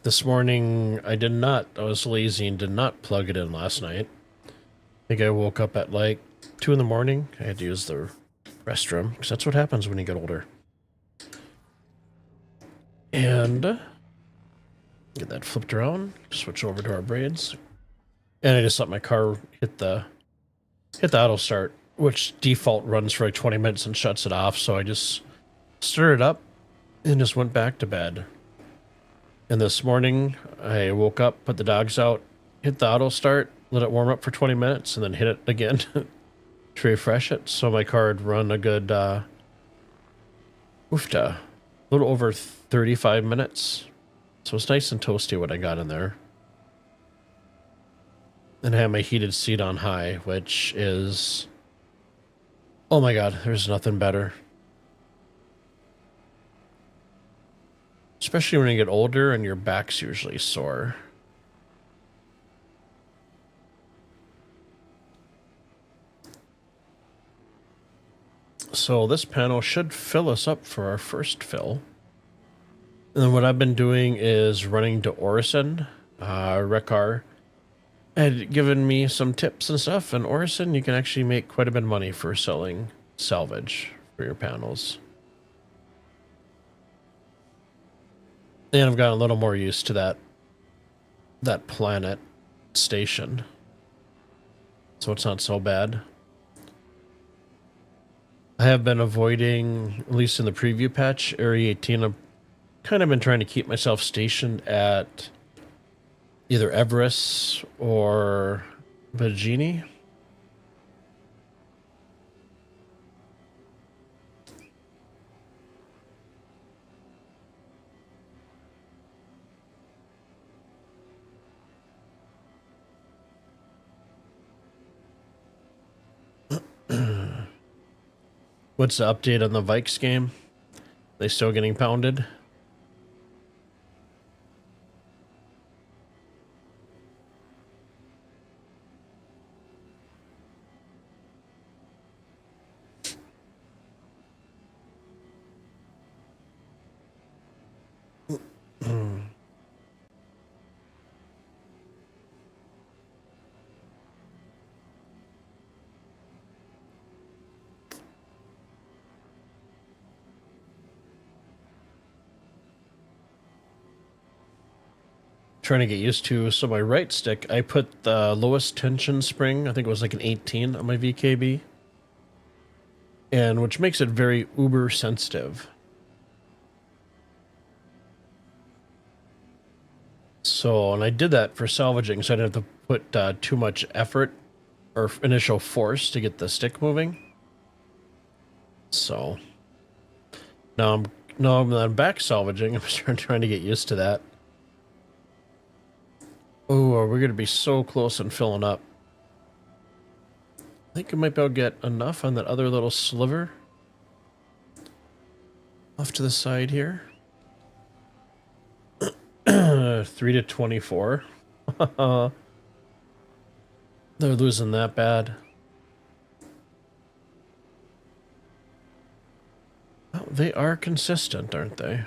This morning, I was lazy and did not plug it in last night. I think I woke up at like 2 in the morning. I had to use the restroom, because that's what happens when you get older. And get that flipped around, switch over to our braids. And I just let my car hit the auto start, which default runs for like 20 minutes and shuts it off. So I just stirred it up and just went back to bed. And this morning I woke up, put the dogs out, hit the auto start, let it warm up for 20 minutes, and then hit it again to refresh it. So my car had run a good, little over 35 minutes. So it's nice and toasty what I got in there. And I have my heated seat on high, which is... Oh my god, there's nothing better. Especially when you get older and your back's usually sore. So this panel should fill us up for our first fill. And then what I've been doing is running to Orison. Rekar had given me some tips and stuff. And Orison, you can actually make quite a bit of money for selling salvage for your panels. And I've gotten a little more used to that planet station. So it's not so bad. I have been avoiding, at least in the preview patch, Area 18. I've kind of been trying to keep myself stationed at either Everest or Bajini. What's the update on the Vikes game? They still getting pounded? Trying to get used to. So my right stick, I put the lowest tension spring, I think it was like an 18 on my VKB, and which makes it very uber sensitive. So, and I did that for salvaging, so I didn't have to put too much effort or initial force to get the stick moving. So now I'm back salvaging. I'm trying to get used to that. Oh, we're going to be so close and filling up. I think I might be able to get enough on that other little sliver. Off to the side here. 3 to 24. They're losing that bad. Oh, they are consistent, aren't they?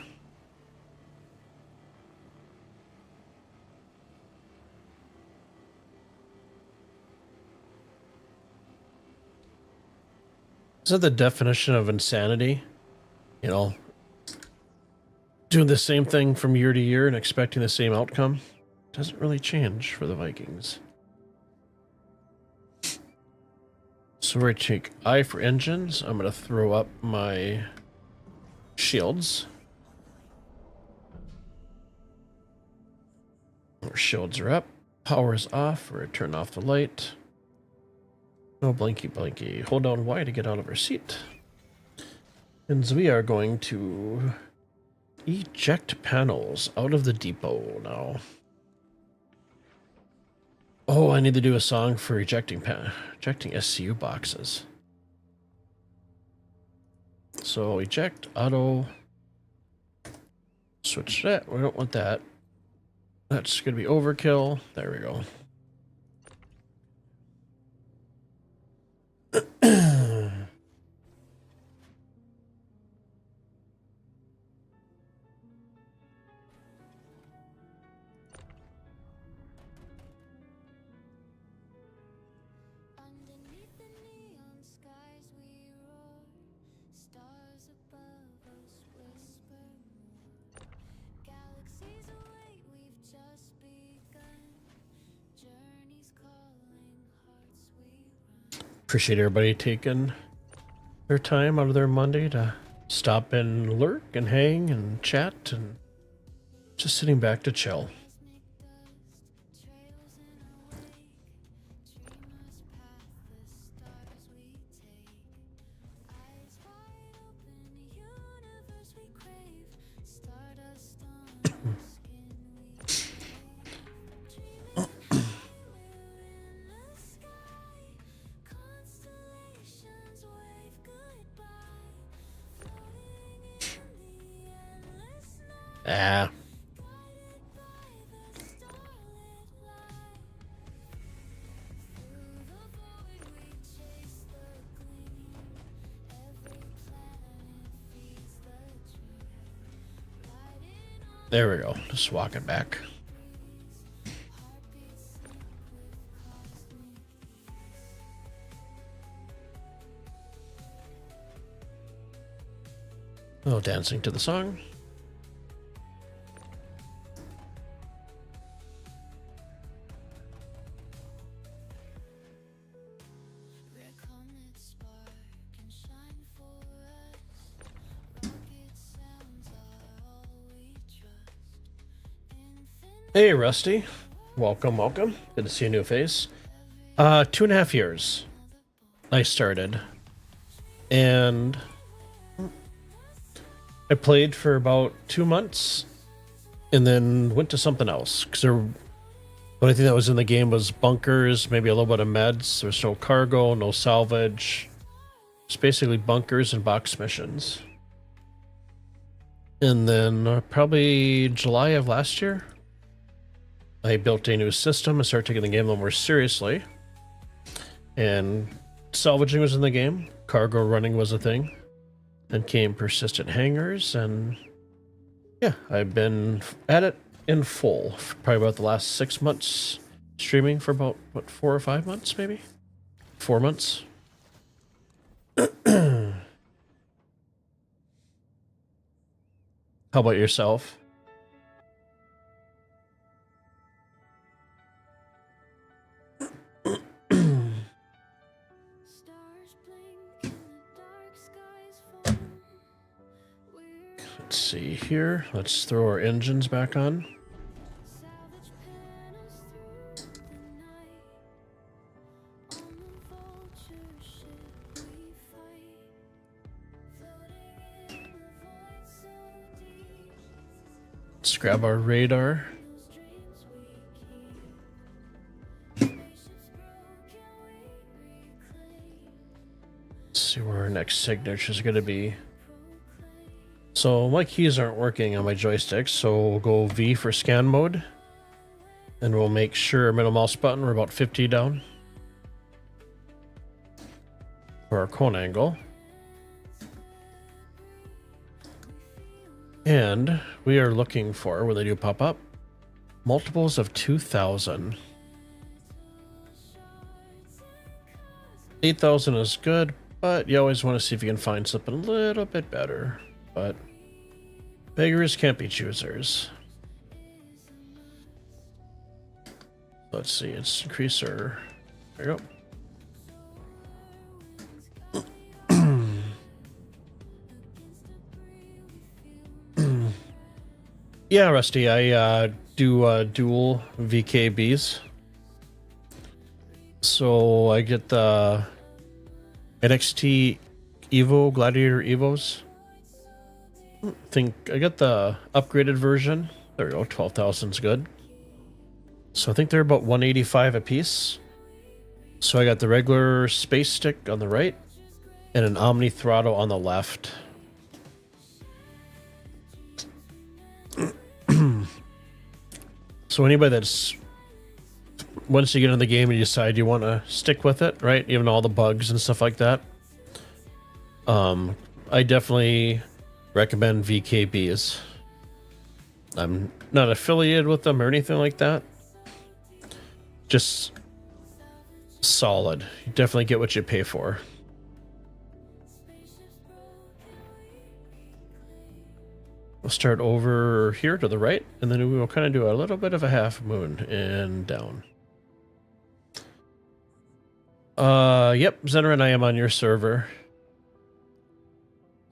Is that the definition of insanity? You know, doing the same thing from year to year and expecting the same outcome? Doesn't really change for the Vikings. So we're going to take I for engines. I'm going to throw up my shields. Our shields are up. Power's off. We're going to turn off the light. No blinky blinky. Hold down Y to get out of our seat. And we are going to eject panels out of the depot now. Oh, I need to do a song for ejecting SCU boxes. So eject auto. Switch that. We don't want that. That's going to be overkill. There we go. Underneath the neon skies we roar, stars above us whisper more. Galaxies await, we've just begun. Journeys calling, hearts we run. Appreciate everybody taking their time out of their Monday to stop and lurk and hang and chat and just sitting back to chill. Cosmic dust, trails in our wake. Dreamers path, the stars we take. Eyes wide open, universe we crave. Ah. There we go. Just walking back. Oh, dancing to the song. Where comets spark and shine for us. Rocket sounds are all we trust. Infinite Hey, Rusty. Welcome, welcome. Good to see a new face. 2.5 years I started. And I played for about 2 months and then went to something else. Because the only thing that was in the game was bunkers, maybe a little bit of meds. There was no cargo, no salvage. It's basically bunkers and box missions. And then probably July of last year, I built a new system and started taking the game a little more seriously. And salvaging was in the game. Cargo running was a thing. Then came persistent hangars, and yeah, I've been at it in full for probably about the last 6 months, streaming for about, what, 4 or 5 months, maybe? 4 months. How about yourself? stars blink in the dark skies fall. We're Let's see here. Let's throw our engines back on. salvage panels through the night. On the vulture ship we fight. Floating in the void so deep. Let's grab our radar. Those dreams we keep. Spaceships broken we reclaim. Let's see where our next signature is going to be. So my keys aren't working on my joystick, so we'll go V for scan mode. And we'll make sure middle mouse button, we're about 50 down. For our cone angle. And we are looking for, when they do pop up, multiples of 2,000. 8,000 is good, but you always want to see if you can find something a little bit better. But beggars can't be choosers. Let's see, let's increase our... There you go. Yeah, Rusty, I do dual VKBs. So I get the NXT Evo, Gladiator Evos. I think I got the upgraded version. There we go, 12,000's good. So I think they're about 185 a piece. So I got the regular space stick on the right and an Omni throttle on the left. So anybody that's, once you get in the game and you decide you want to stick with it, right? Even all the bugs and stuff like that. I definitely recommend VKBs. I'm not affiliated with them or anything like that. Just solid. You definitely get what you pay for. We'll start over here to the right, and then we will kind of do a little bit of a half moon and down. Yep, Zener and I am on your server.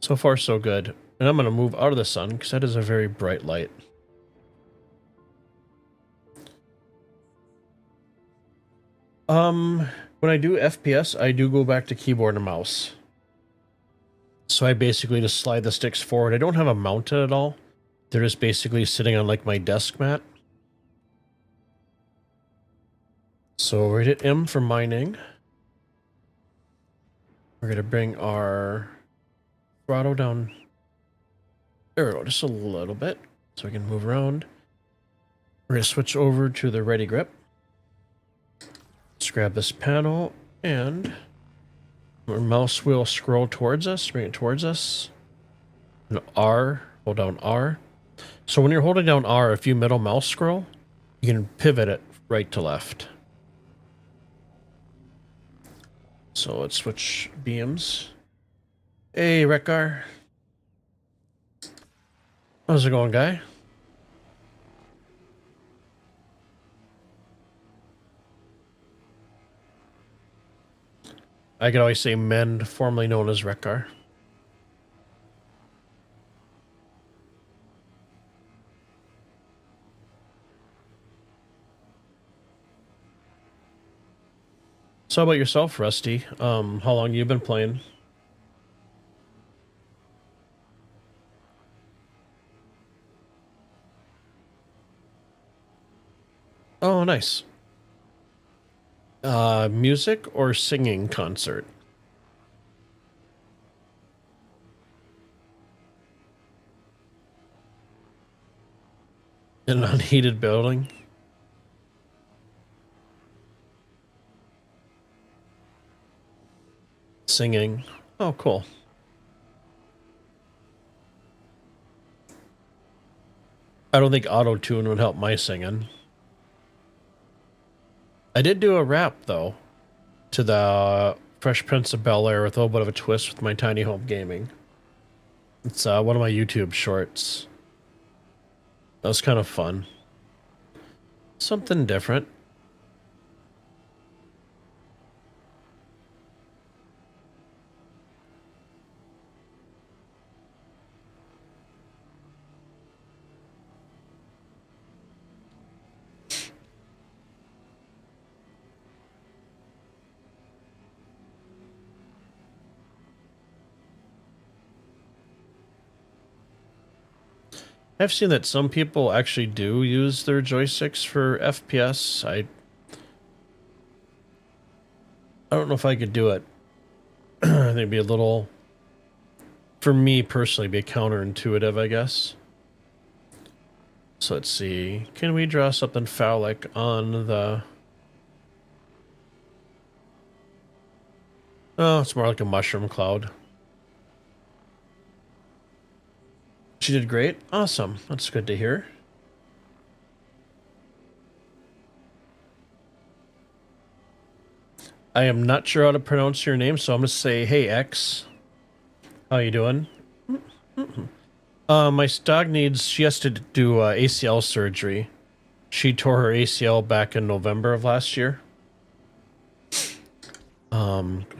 So far, so good. And I'm going to move out of the sun, because that is a very bright light. When I do FPS, I do go back to keyboard and mouse. So I basically just slide the sticks forward. I don't have them mounted at all. They're just basically sitting on like my desk mat. So we're gonna hit M for mining. We're gonna bring our throttle down. There we go, just a little bit. so we can move around. We're going to switch over to the ready grip. Let's grab this panel and our mouse will scroll towards us, bring it towards us. And R, hold down R. So when you're holding down R, if you middle mouse scroll, you can pivot it right to left. So let's switch beams. Hey, Rekar. How's it going, guy? I could always say Mend, formerly known as Rekar. So how about yourself, Rusty? How long you been playing? Oh, nice. Music or singing concert? In an unheated building? Singing. Oh, cool. I don't think auto-tune would help my singing. I did do a rap, though, to the Fresh Prince of Bel-Air with a little bit of a twist with my tiny home gaming. It's one of my YouTube shorts. That was kind of fun. Something different. I've seen that some people actually do use their joysticks for FPS. I don't know if I could do it. I think it'd be a little, for me personally, be counterintuitive, I guess. So let's see. Can we draw something phallic on the... Oh, it's more like a mushroom cloud. She did great. Awesome. That's good to hear. I am not sure how to pronounce your name, so I'm going to say, hey, X. How you doing? My dog needs, she has to do ACL surgery. She tore her ACL back in November of last year.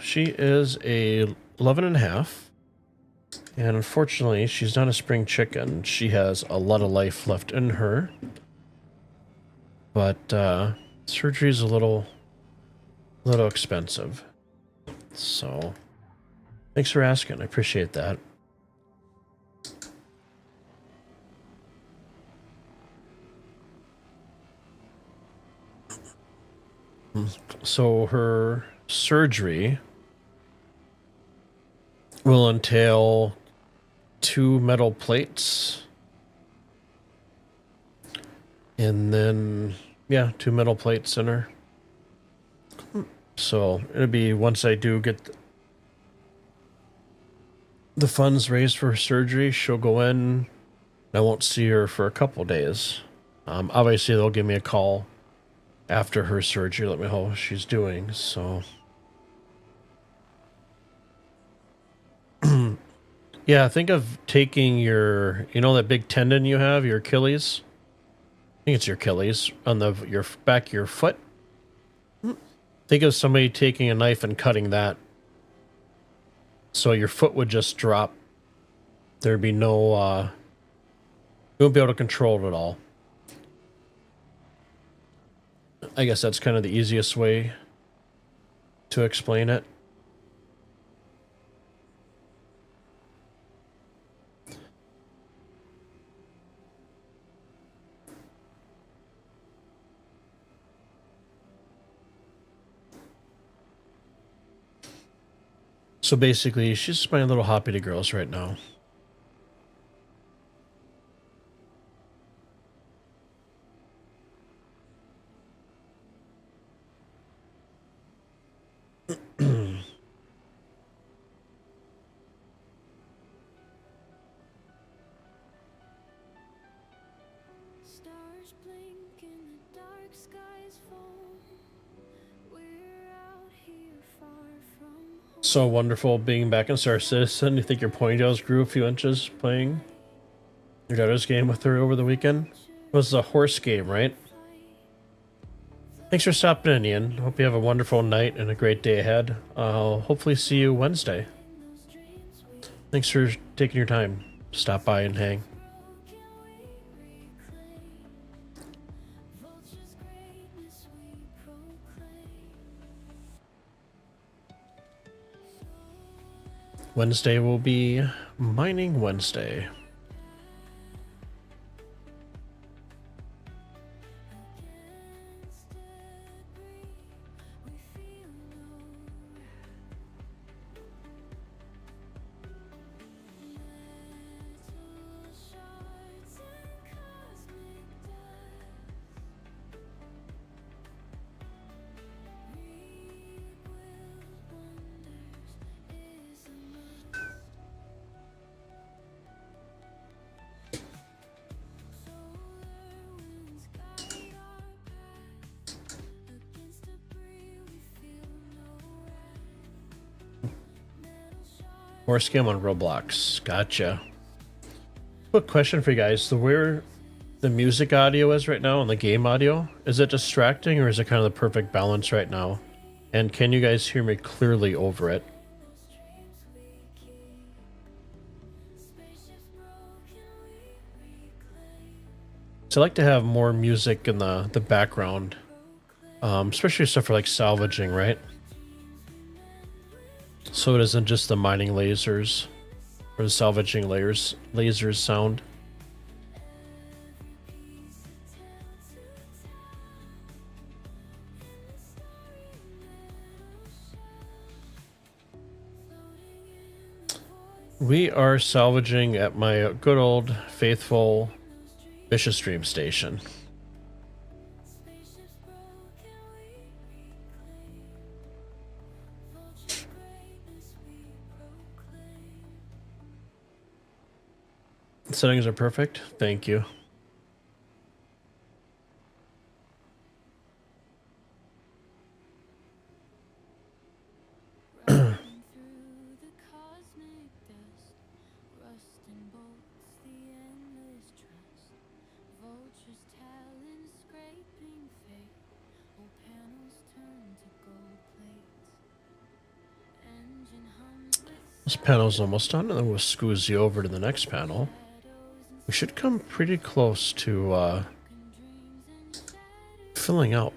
She is a 11 and a half. And unfortunately, she's not a spring chicken. She has a lot of life left in her. But surgery is a little expensive. So thanks for asking. I appreciate that. So her surgery will entail 2 metal plates. And then, yeah, 2 metal plates in her. So it'll be once I do get the funds raised for her surgery, she'll go in. I won't see her for a couple days. Obviously, they'll give me a call after her surgery, let me know how she's doing. So, yeah, think of taking your, you know, that big tendon you have, your Achilles. I think it's your Achilles on your back of your foot. Think of somebody taking a knife and cutting that. So your foot would just drop. There'd be no, you won't be able to control it at all. I guess that's kind of the easiest way to explain it. So basically, she's my little hoppy to girls right now. Stars blink in the dark skies fall. We're out here far from home. So wonderful being back in Star Citizen. You think your ponytails grew a few inches playing your daughter's game with her over the weekend? It was a horse game, right? Thanks for stopping in, Ian. Hope you have a wonderful night and a great day ahead. I'll hopefully see you Wednesday. Thanks for taking your time to stop by and hang. Vulture's greatness we proclaim. Wednesday will be Mining Wednesday. Horse game on Roblox. Gotcha. Quick question for you guys. Where the music audio is right now and the game audio, is it distracting or is it kind of the perfect balance right now? And can you guys hear me clearly over it? So I like to have more music in the background, especially stuff for like salvaging, right? So it isn't just the mining lasers or the salvaging lasers sound. We are salvaging at my good old faithful Vicious Dream station. Settings are perfect. Thank you. Through the cosmic dust, rust and bolts, the endless trust. Vulture's talons scraping fate, old panels turn to gold plates. Engine hums with This panel's almost done, and then we'll squeeze you over to the next panel. We should come pretty close to filling up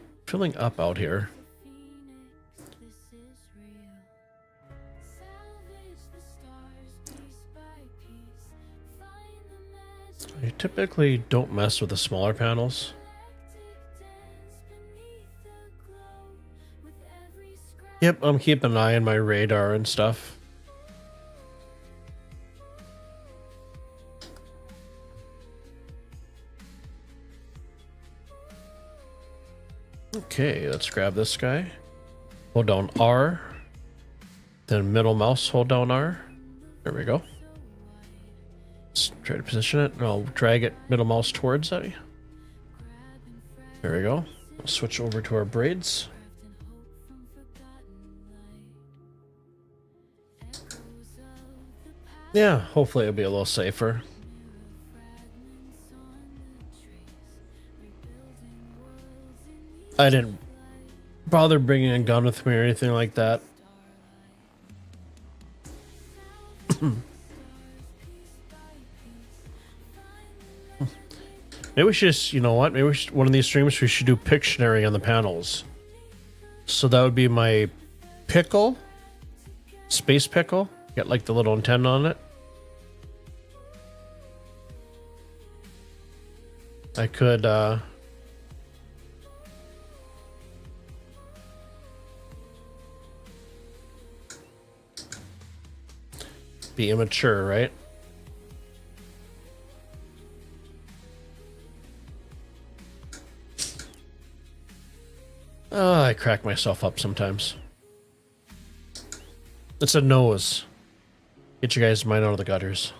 out here. phoenix, this is real. Salvage the stars piece by piece, find the magic. I typically don't mess with the smaller panels. Dance beneath the glow, with every scratch. Yep, I'm keeping an eye on my radar and stuff. Okay, let's grab this guy. Hold down R. Then middle mouse, hold down R. There we go. Let's try to position it. And I'll drag it middle mouse towards it. There we go. We'll switch over to our braids. Yeah, hopefully it'll be a little safer. I didn't bother bringing a gun with me or anything like that. Maybe we should just, you know what? Maybe we should, one of these streams we should do Pictionary on the panels. So that would be my pickle, space pickle. Got like the little antenna on it. I could be immature, right? I crack myself up sometimes. It's a nose. Get you guys' mind out of the gutters.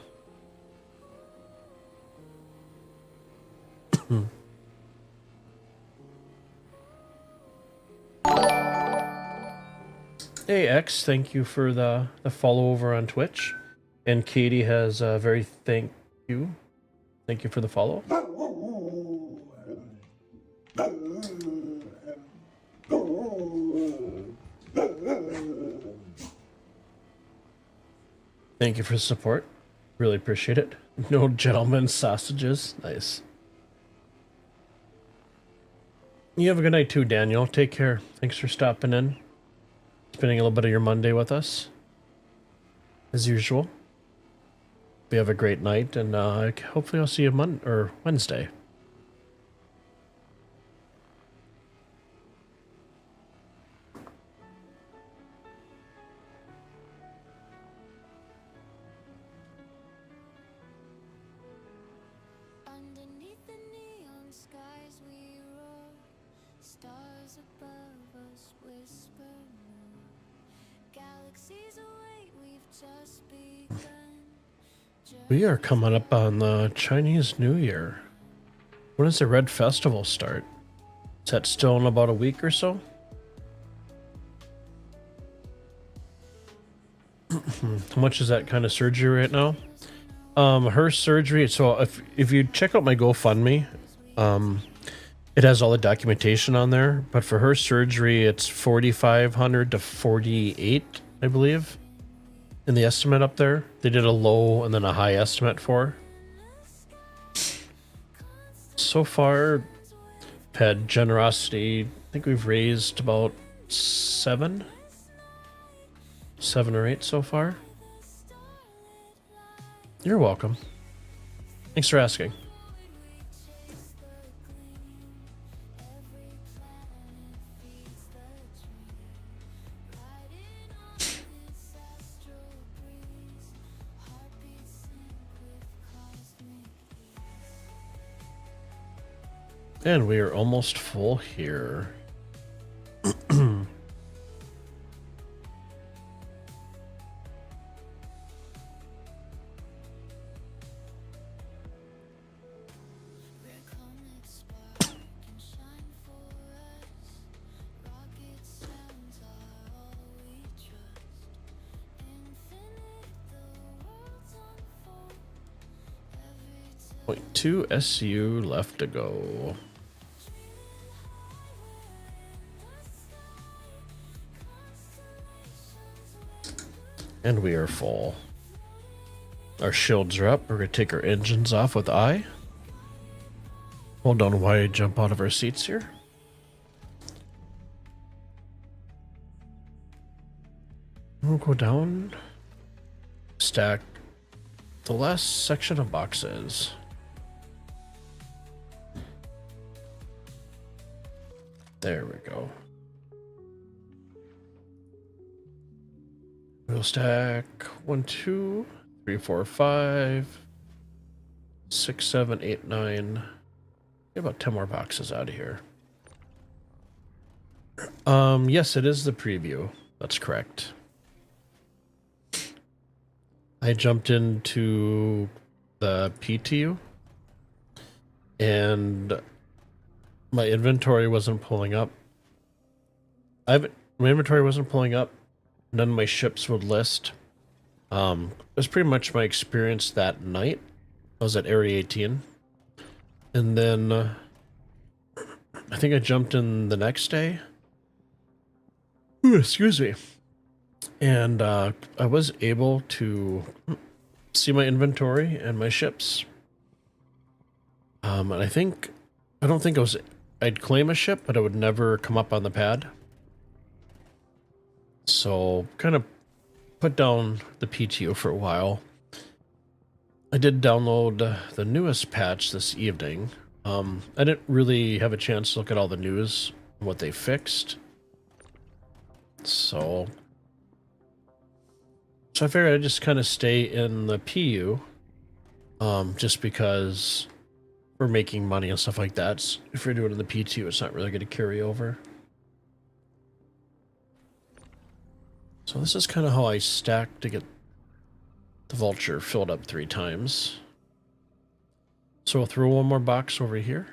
Hey X, thank you for the follow over on Twitch. And Katie has a very thank you. Thank you for the follow. Thank you for the support. Really appreciate it. No gentlemen sausages. Nice. You have a good night too, Daniel. Take care. Thanks for stopping in. Spending a little bit of your Monday with us. As usual. We have a great night, and hopefully I'll see you Wednesday. Underneath the neon skies we roar, stars above us whisper more. Galaxies await, we've just begun. We are coming up on the Chinese New Year. When does the Red Festival start? Is that still in about a week or so? How much is that kind of surgery right now? Her surgery, so if you check out my GoFundMe, it has all the documentation on there, but for her surgery it's 4,500 to 48, I believe, in the estimate up there. They did a low and then a high estimate for her. So far, had generosity, I think we've raised about seven or eight so far. You're welcome. Thanks for asking. And we are almost full here. .2 SU left to go. And we are full. Our shields are up. We're going to take our engines off with I. Hold on while I jump out of our seats here. We'll go down. Stack the last section of boxes. There we go. We'll stack 1, 2, 3, 4, 5, 6, 7, 8, 9. Get about 10 more boxes out of here. Yes, it is the preview. That's correct. I jumped into the PTU and my inventory wasn't pulling up. My inventory wasn't pulling up. None of my ships would list. It was pretty much my experience that night. I was at Area 18. And then I think I jumped in the next day. Ooh, excuse me. And I was able to see my inventory and my ships. And I don't think I'd claim a ship, but it would never come up on the pad. So kind of put down the PTO for a while. I did download the newest patch this evening. I didn't really have a chance to look at all the news and what they fixed. So I figured I'd just kind of stay in the PU, just because we're making money and stuff like that. If you're doing it in the PTU, it's not really going to carry over. So this is kind of how I stack to get the Vulture filled up 3 times. So we'll throw one more box over here.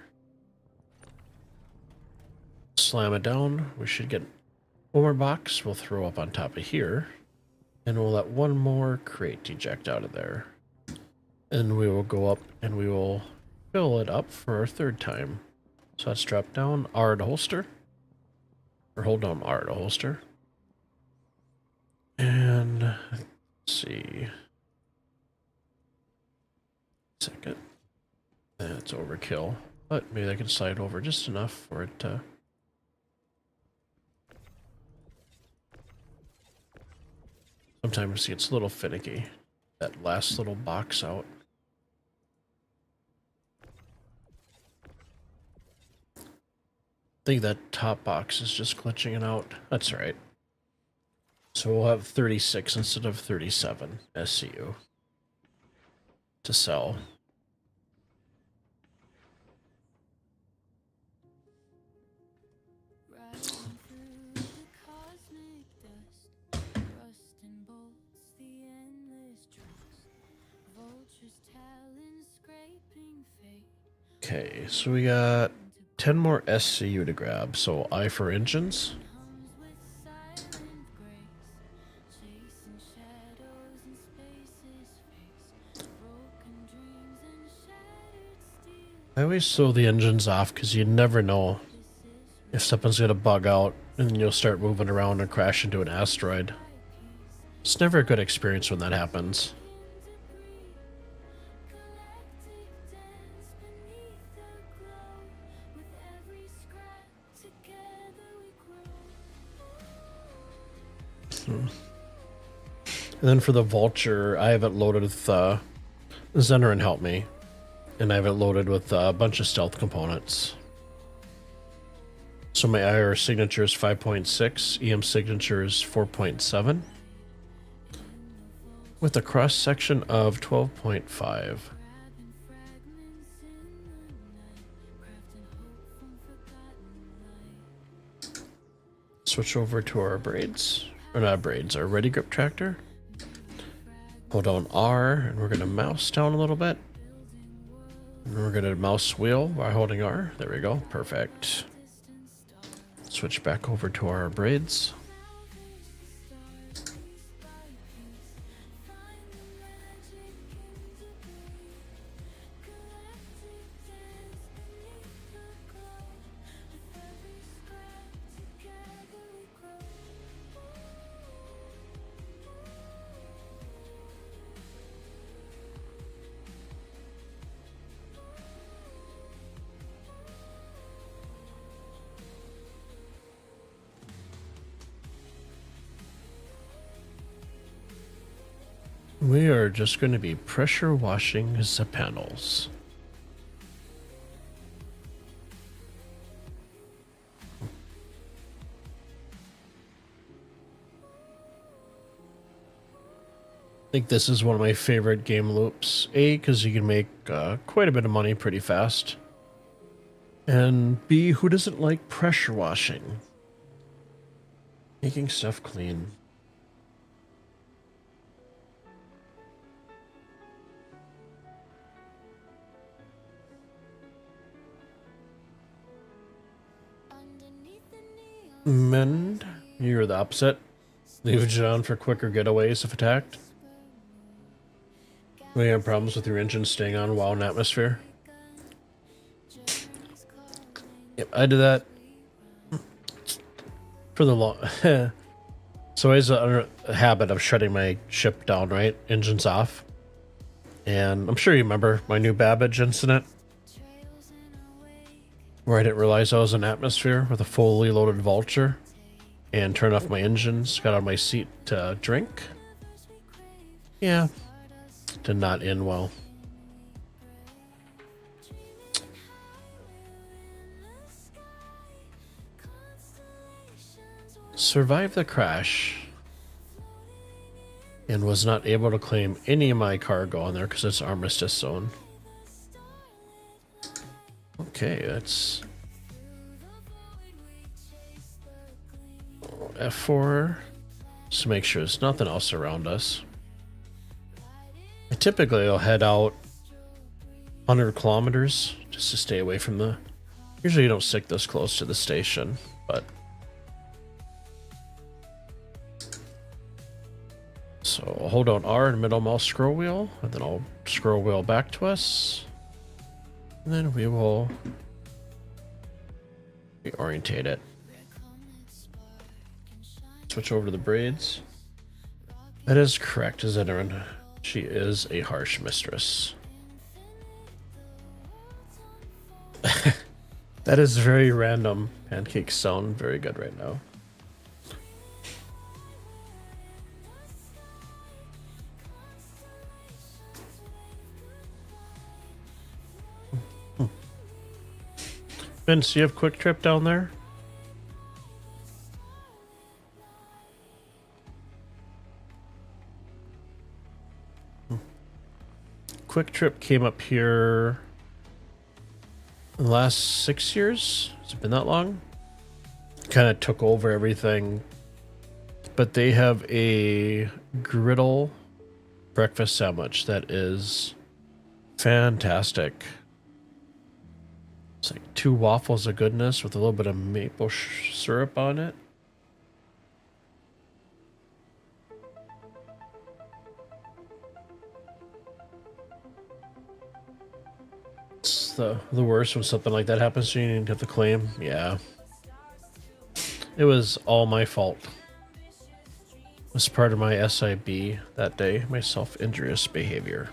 Slam it down. We should get one more box. We'll throw up on top of here. And we'll let one more crate eject out of there. And we will go up and we will fill it up for our third time. So let's drop down R to holster. Or hold down R to holster. And let's see. Second. That's overkill. But maybe I can slide over just enough for it to... Sometimes it's a little finicky. That last little box out. I think that top box is just glitching it out. That's right. So we'll have 36 instead of 37 SCU to sell. Riding through the cosmic dust, rust and bolts, the endless trust, vultures talons scraping fate. Okay, so we got 10 more SCU to grab. So I for engines. Comes with silent grace, chasing shadows in space's face, broken dreams and shattered steel. I always throw the engines off because you never know if something's gonna bug out and you'll start moving around and crash into an asteroid. It's never a good experience when that happens. And then for the vulture, I have it loaded with Zenerin help me, and I have it loaded with a bunch of stealth components. So my IR signature is 5.6, EM signature is 4.7, with a cross section of 12.5. Switch over to our braids, or not braids, our ready grip tractor. Hold down R, and we're gonna mouse down a little bit. And we're gonna mouse wheel while holding R. There we go, perfect. Switch back over to our braids. We are just going to be pressure washing the panels. I think this is one of my favorite game loops. A, because you can make quite a bit of money pretty fast. And B, who doesn't like pressure washing? Making stuff clean. Mend, you're the opposite. Leave it on for quicker getaways if attacked. We have problems with your engine staying on while in atmosphere. Yep, I do that for the long. So I have a habit of shutting my ship down, right? Engines off. And I'm sure you remember my new Babbage incident, where I didn't realize I was in atmosphere with a fully loaded vulture and turned off my engines, got out of my seat to drink. Yeah, did not end well. Survived the crash and was not able to claim any of my cargo on there because it's armistice zone. Okay, that's F4 just to make sure there's nothing else around us. I typically will head out 100 kilometers just to stay away from the Usually you don't stick this close to the station, but... So I'll hold down R and middle mouse scroll wheel, and then I'll scroll wheel back to us. And then we will reorientate it. Switch over to the braids. That is correct, Zenerin. She is a harsh mistress. That is very random. Pancakes sound very good right now. Vince, you have Quick Trip down there? Quick Trip came up here in the last 6 years. Has it been that long? Kind of took over everything. But they have a griddle breakfast sandwich that is fantastic. It's like 2 waffles of goodness with a little bit of maple syrup on it. It's the worst when something like that happens to you and you have to claim. Yeah. It was all my fault. It was part of my SIB that day, my self-injurious behavior.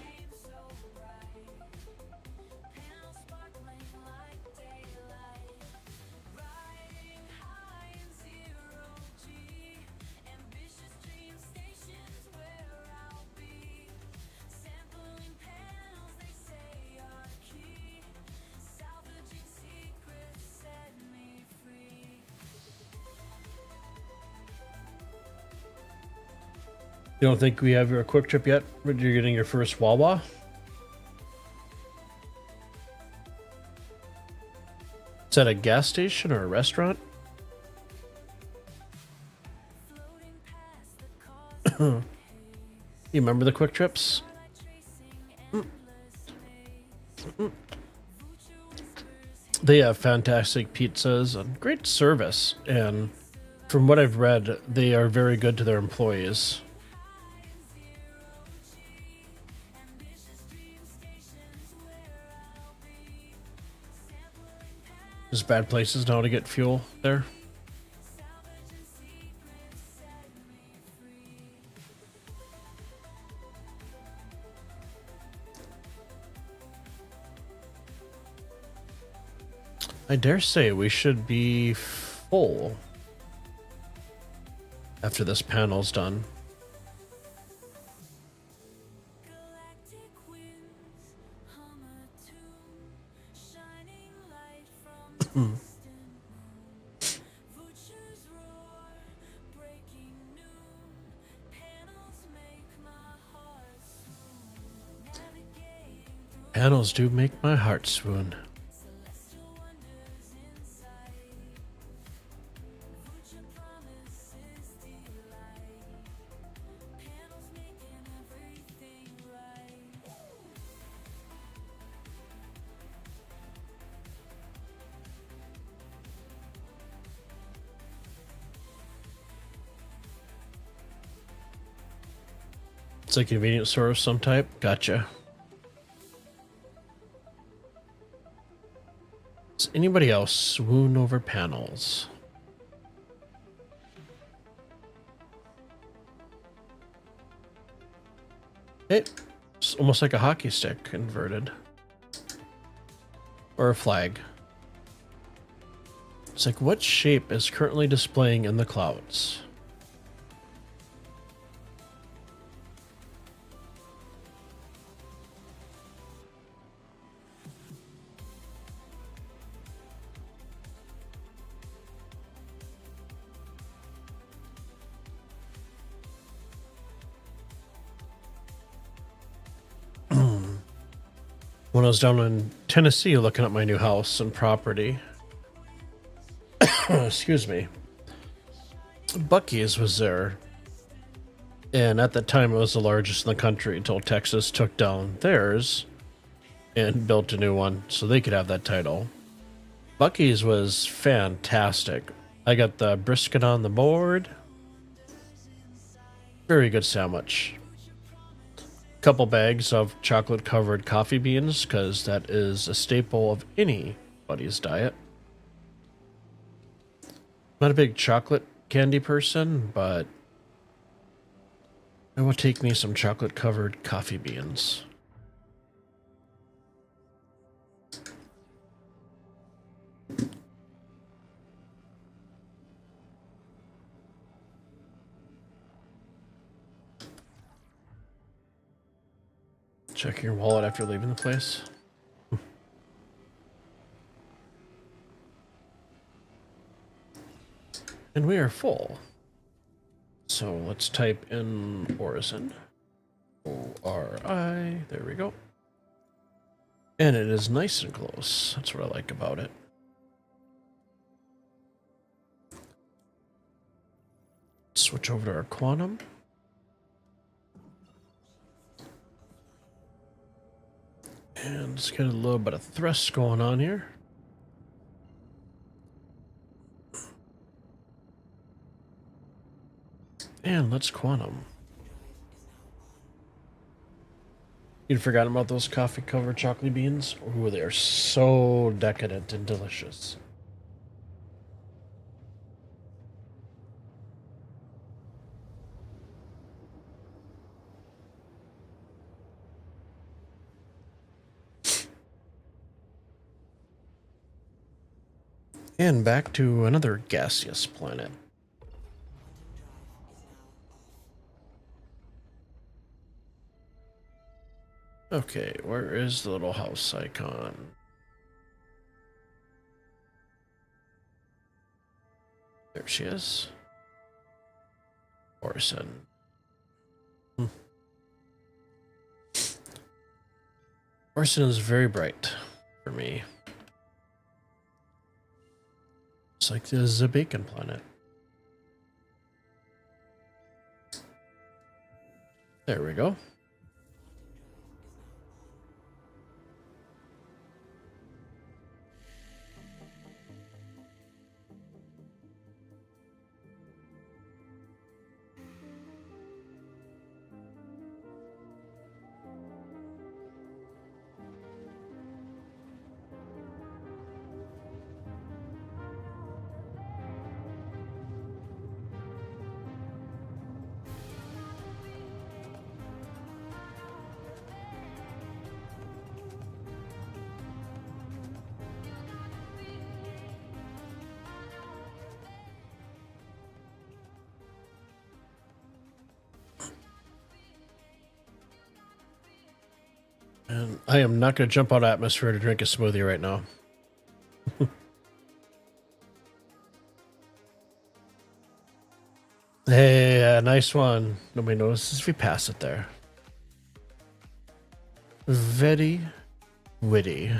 You don't think we have your Quick Trip yet? But you're getting your first Wawa? Is that a gas station or a restaurant? You remember the Quick Trips? They have fantastic pizzas and great service. And from what I've read, they are very good to their employees. There's bad places now to get fuel there. I dare say we should be full after this panel's done. Panels do make my heart swoon. It's a convenience store of some type. Gotcha. Does anybody else swoon over panels? It's almost like a hockey stick inverted. Or a flag. It's like, what shape is currently displaying in the clouds? When I was down in Tennessee looking at my new house and property, excuse me, Buc-ee's was there. And at that time, it was the largest in the country until Texas took down theirs and built a new one so they could have that title. Bucky's was fantastic. I got the brisket on the board. Very good sandwich. Couple bags of chocolate covered coffee beans, because that is a staple of anybody's diet. Not a big chocolate candy person, but it will take me some chocolate covered coffee beans. Check your wallet after leaving the place. And we are full. So let's type in Orison. O-R-I. There we go. And it is nice and close. That's what I like about it. Switch over to our quantum. And let's get a little bit of thrust going on here. And let's quantum. You'd forgotten about those coffee covered chocolate beans? Ooh, they are so decadent and delicious. And back to another gaseous planet. Okay, where is the little house icon? There she is. Orison. Orison is very bright for me. It's like this is a bacon planet. There we go. And I am not going to jump out of atmosphere to drink a smoothie right now. Hey, nice one. Nobody notices if we pass it there. Very witty.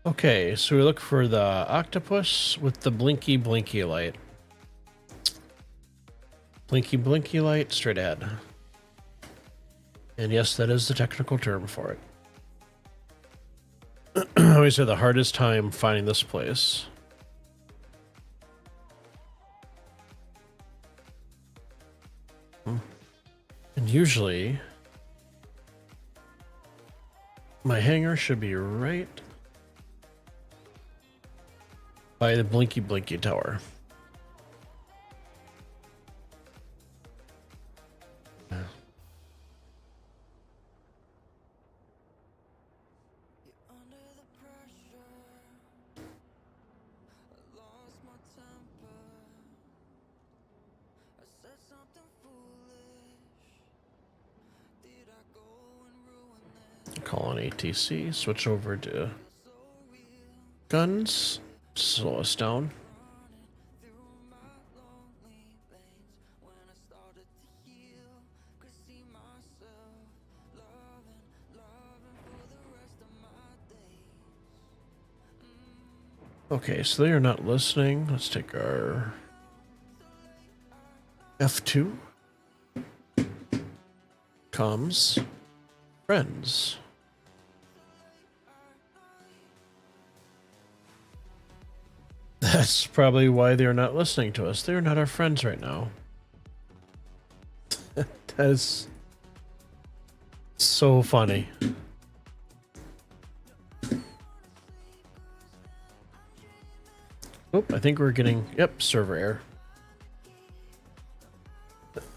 Okay, so we look for the octopus with the blinky blinky light. Blinky blinky light straight ahead. And yes, that is the technical term for it. I always had the hardest time finding this place. And usually, my hangar should be right by the blinky blinky tower. Under the pressure, I lost my temper. I said something foolish. Did I go and ruin this? Call on ATC, switch over to guns, slow us down. Through my lonely veins when I started to heal, could see myself loving for the rest of my days. Okay, so they are not listening. Let's take our F2. Comms. Friends. That's probably why they're not listening to us. They're not our friends right now. That is so funny. Oh, I think we're getting, yep, server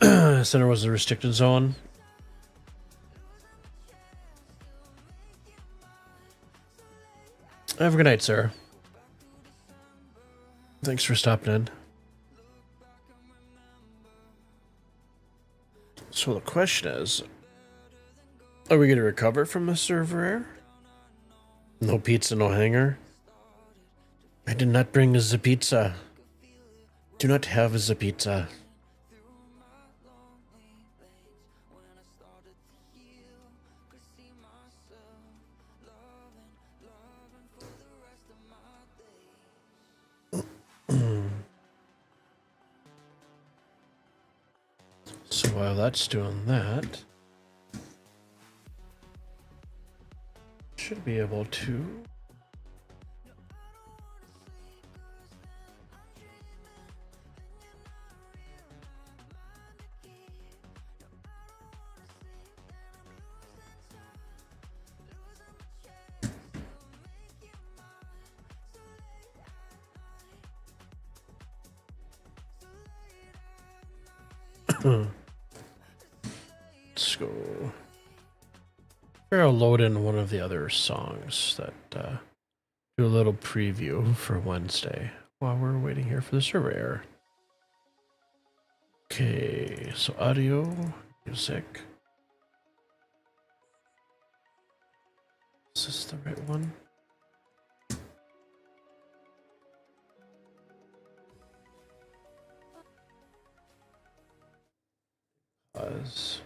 error. Center was a restricted zone. Have a good night, sir. Thanks for stopping in. So the question is, are we going to recover from the server error? No pizza, no hanger. I did not bring the pizza. Do not have the pizza. So while that's doing that, should be able to let's go. I'll load in one of the other songs that do a little preview for Wednesday while we're waiting here for the server error. Okay, so audio, music. Is this the right one? Pause.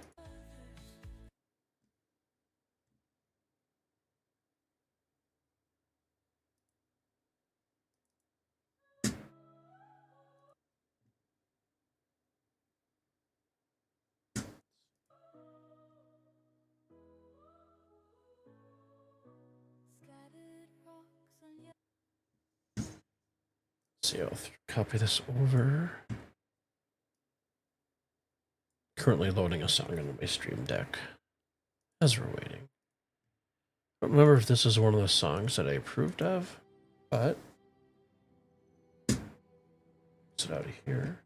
Scattered rocks on your See, I'll copy this over. Currently loading a song into my stream deck as we're waiting. I don't remember if this is one of the songs that I approved of, but it's it out of here.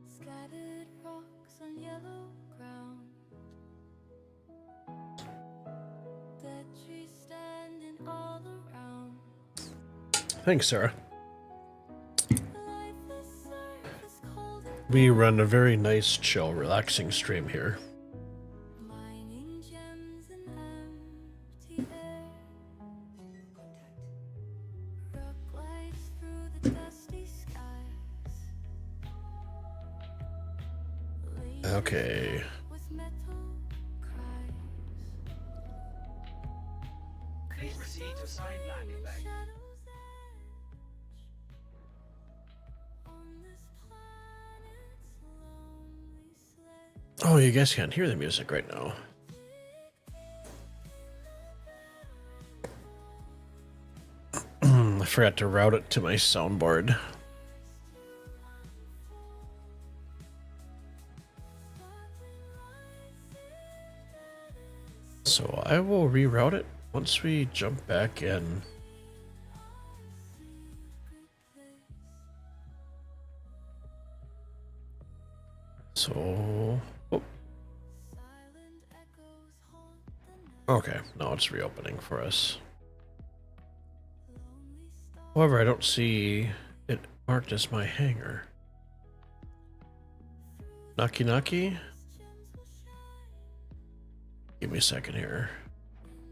scattered rocks on yellow ground. Dead trees standing all around. Thanks, Sarah. Lifeless surface cold and We run a very nice, chill, relaxing stream here. mining gems in empty air. Rock glides through the dusty skies. Laden Okay. with metal cries. Please proceed to side landing bay. Shadows edge on this planet's lonely sled. Oh, you guys can't hear the music right now. I forgot to route it to my soundboard. So I will reroute it once we jump back in. So, oh, Silent echoes haunt the night. okay, now it's reopening for us. Lonely stars However, I don't see it marked as my hangar. Naki Naki? gems will shine. Give me a second here.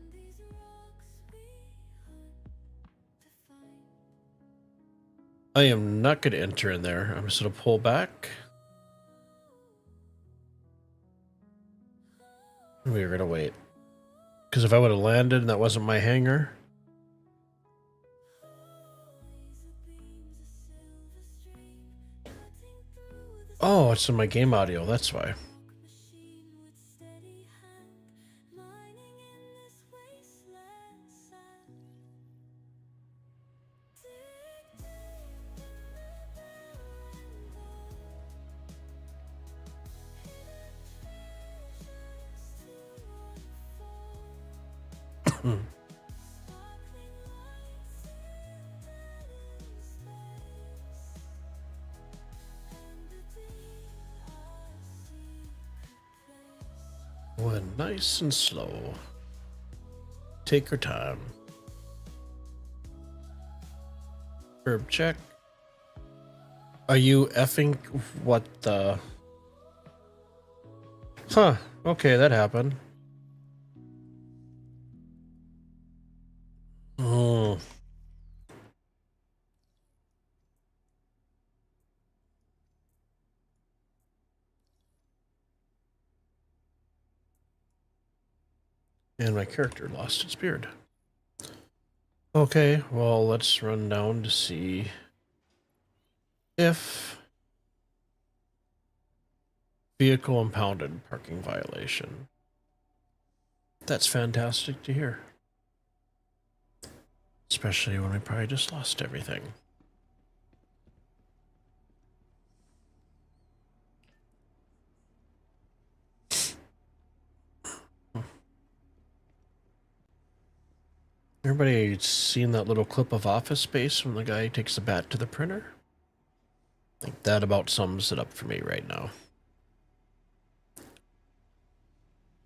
In these rocks we hunt to find. I am not going to enter in there. I'm just going to pull back. We are going to wait. Because if I would have landed and that wasn't my hangar. Oh, it's in my game audio. That's why. Machine with steady hand. One nice and slow. Take your time. Herb check. Are you effing what the? Huh. Okay, that happened. Oh. And my character lost its beard. Okay, well, let's run down to see if vehicle impounded parking violation. That's fantastic to hear. Especially when we probably just lost everything. Everybody seen that little clip of Office Space when the guy takes a bat to the printer? I think that about sums it up for me right now.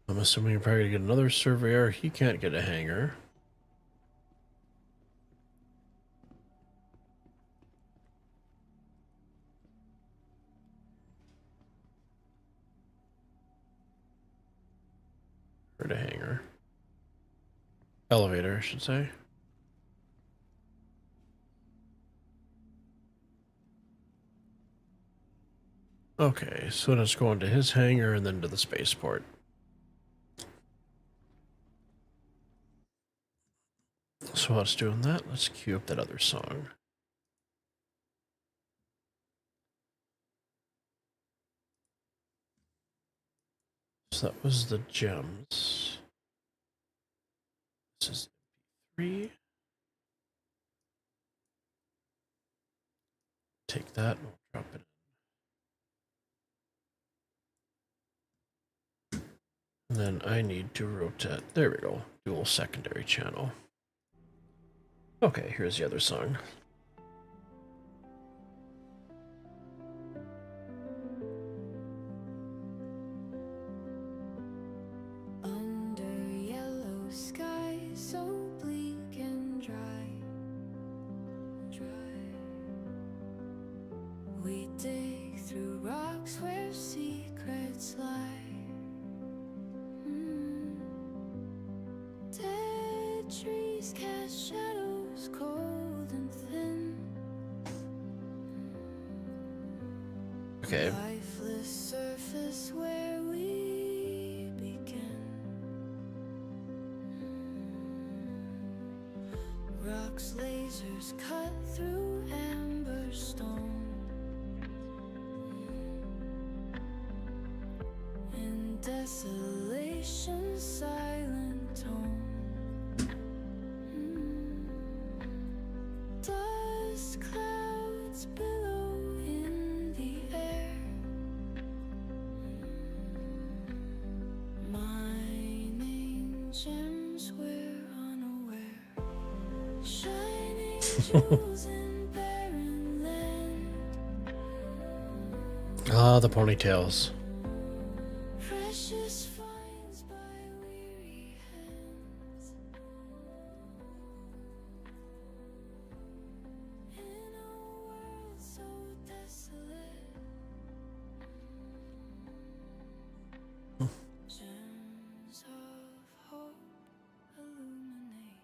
I'm assuming you're probably gonna get another surveyor. He can't get a hanger. Or a hanger. Elevator, I should say. Okay, so let's go into his hangar and then to the spaceport. So while it's doing that, let's cue up that other song. So that was the gems. This is 3. Take that and we'll drop it in. And then I need to rotate. There we go. Dual secondary channel. Okay, here's the other song. Under yellow sky, so bleak and dry. We dig through rocks where secrets lie. Dead trees cast shadows cold and thin. Okay. Lifeless surface where we begin. Rocks, lasers cut through amber stone. In desolation's silent tone. Dust clouds billow in the air. Mining gems we're unaware. Shining jewels in barren land. Ah, the ponytails. Precious finds by weary hands. In a world so desolate. Gems of hope illuminate.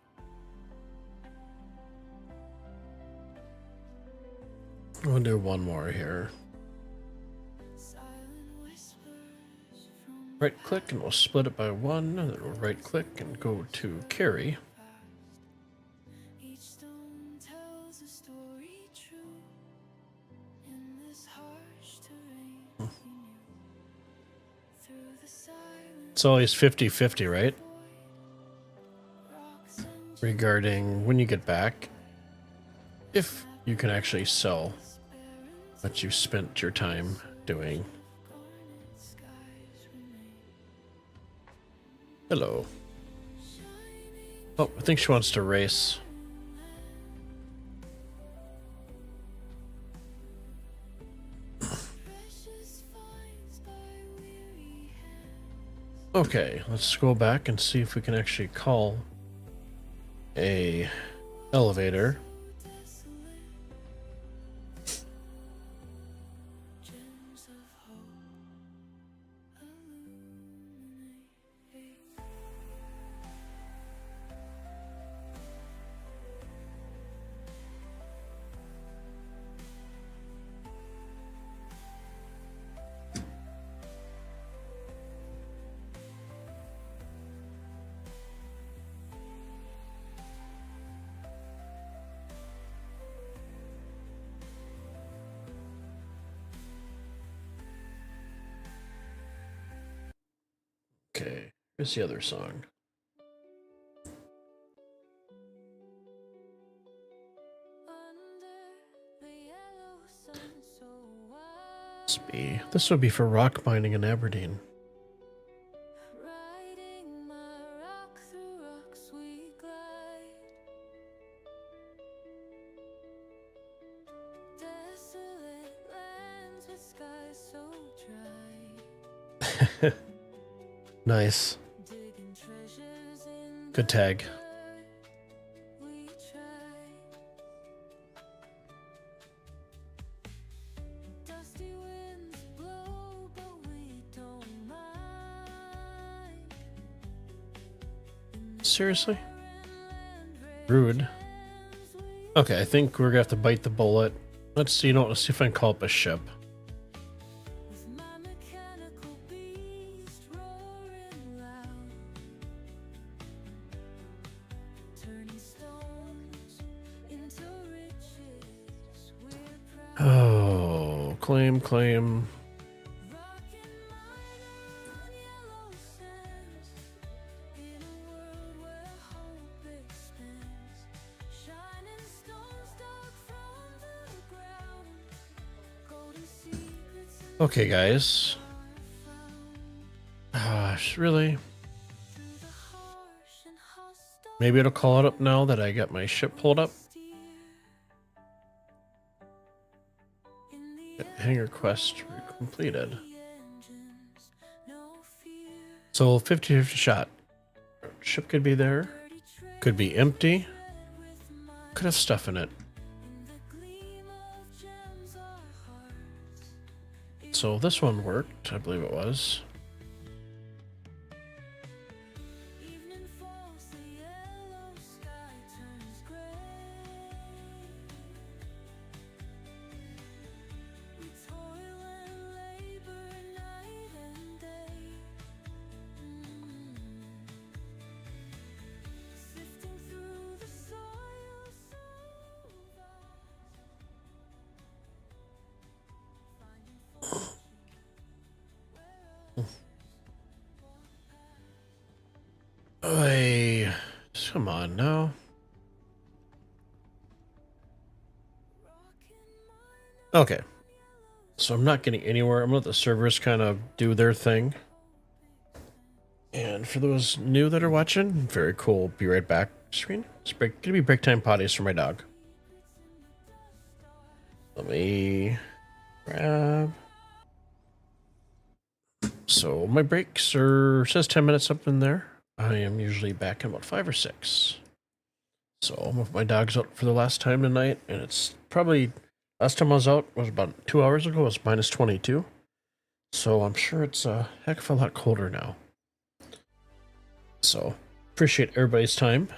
We'll do one more here. Silent whispers from Right click and we'll split it by 1, and then we'll right click and go to carry. each stone tells a story true. In this harsh terrain we knew. Through the silence, It's always 50-50, right? rocks and Regarding when you get back, if you can actually sell what you spent your time doing. garnet skies remain. Hello. Shining Oh, I think she wants to race. Okay, let's go back and see if we can actually call a elevator. Okay, here's the other song. This would be for rock mining in Aberdeen. Riding my rock through rocks we glide. Desolate lands with skies so dry. Nice. Digging treasures in Good tag. we try. Dusty winds blow, but we don't mind. Seriously? Rude. Okay, I think we're gonna have to bite the bullet. Let's see, let's see if I can call up a ship. With my mechanical beast roaring loud, turning stones into riches. We're proud. Oh, claim. Rocking mine on yellow sands, in a world where hope expands. Shining stones dug from the ground, golden secrets and Okay, guys. Gosh, really? through the harsh and hostile Maybe it'll call it up now that I got my ship pulled up. steer. In the Hangar quest completed. engines, no fear. So 50-50 shot. Ship could be there. Could be empty. Could have stuff in it. In the gleam of gems our hearts. So this one worked, I believe it was. Evening falls, the yellow sky turns gray. We toil and labor night and day. Sifting through the soil so vast. Finding fortune where Hey, come on now. Okay. So I'm not getting anywhere. I'm gonna let the servers kind of do their thing. And for those new that are watching, very cool. Be right back. Screen. It's gonna be break time potties for my dog. Let me grab. So my breaks are says 10 minutes up in there. I am usually back in about 5 or 6. So my dog's out for the last time tonight, and it's probably last time I was out was about 2 hours ago. It was minus 22. So I'm sure it's a heck of a lot colder now. So appreciate everybody's time,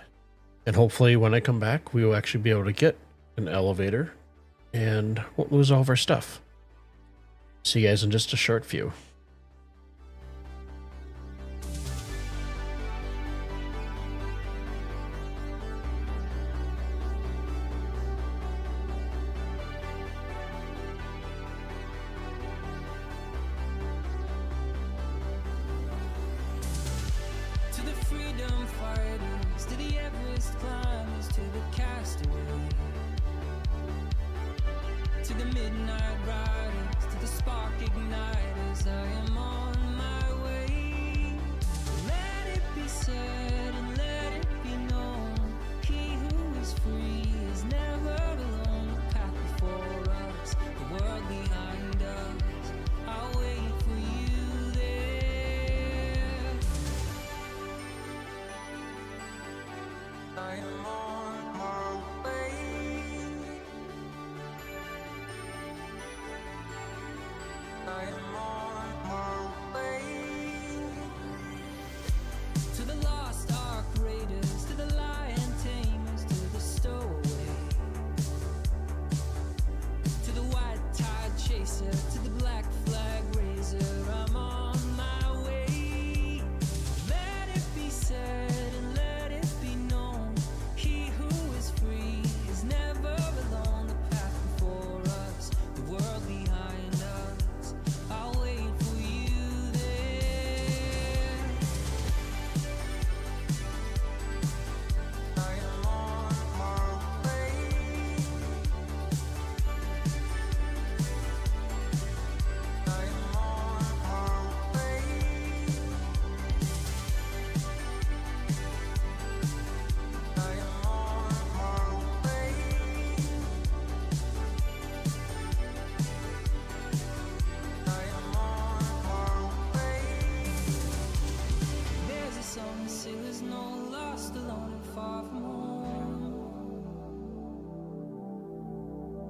and hopefully when I come back, we will actually be able to get an elevator and won't lose all of our stuff. See you guys in just a short few. To the freedom fighters, to the Everest climbers, to the castaway, to the midnight riders, to the spark igniters, I am on my way. Let it be said and let it be known world behind us. I'll wait for you there. I am on my way. I am on my way to the lost ark raiders, to the lion tamers, to the stowaway, to the white tide chaser, to the black flag raiser. I'm on my way. Let it be said and let it be known, he who is free is never alone. The path before us, the world behind us. I'll wait for you there. I am on my way. I am on my way. I am on my way. I am on my way. There's a song that sailors know, lost, alone, and far from home.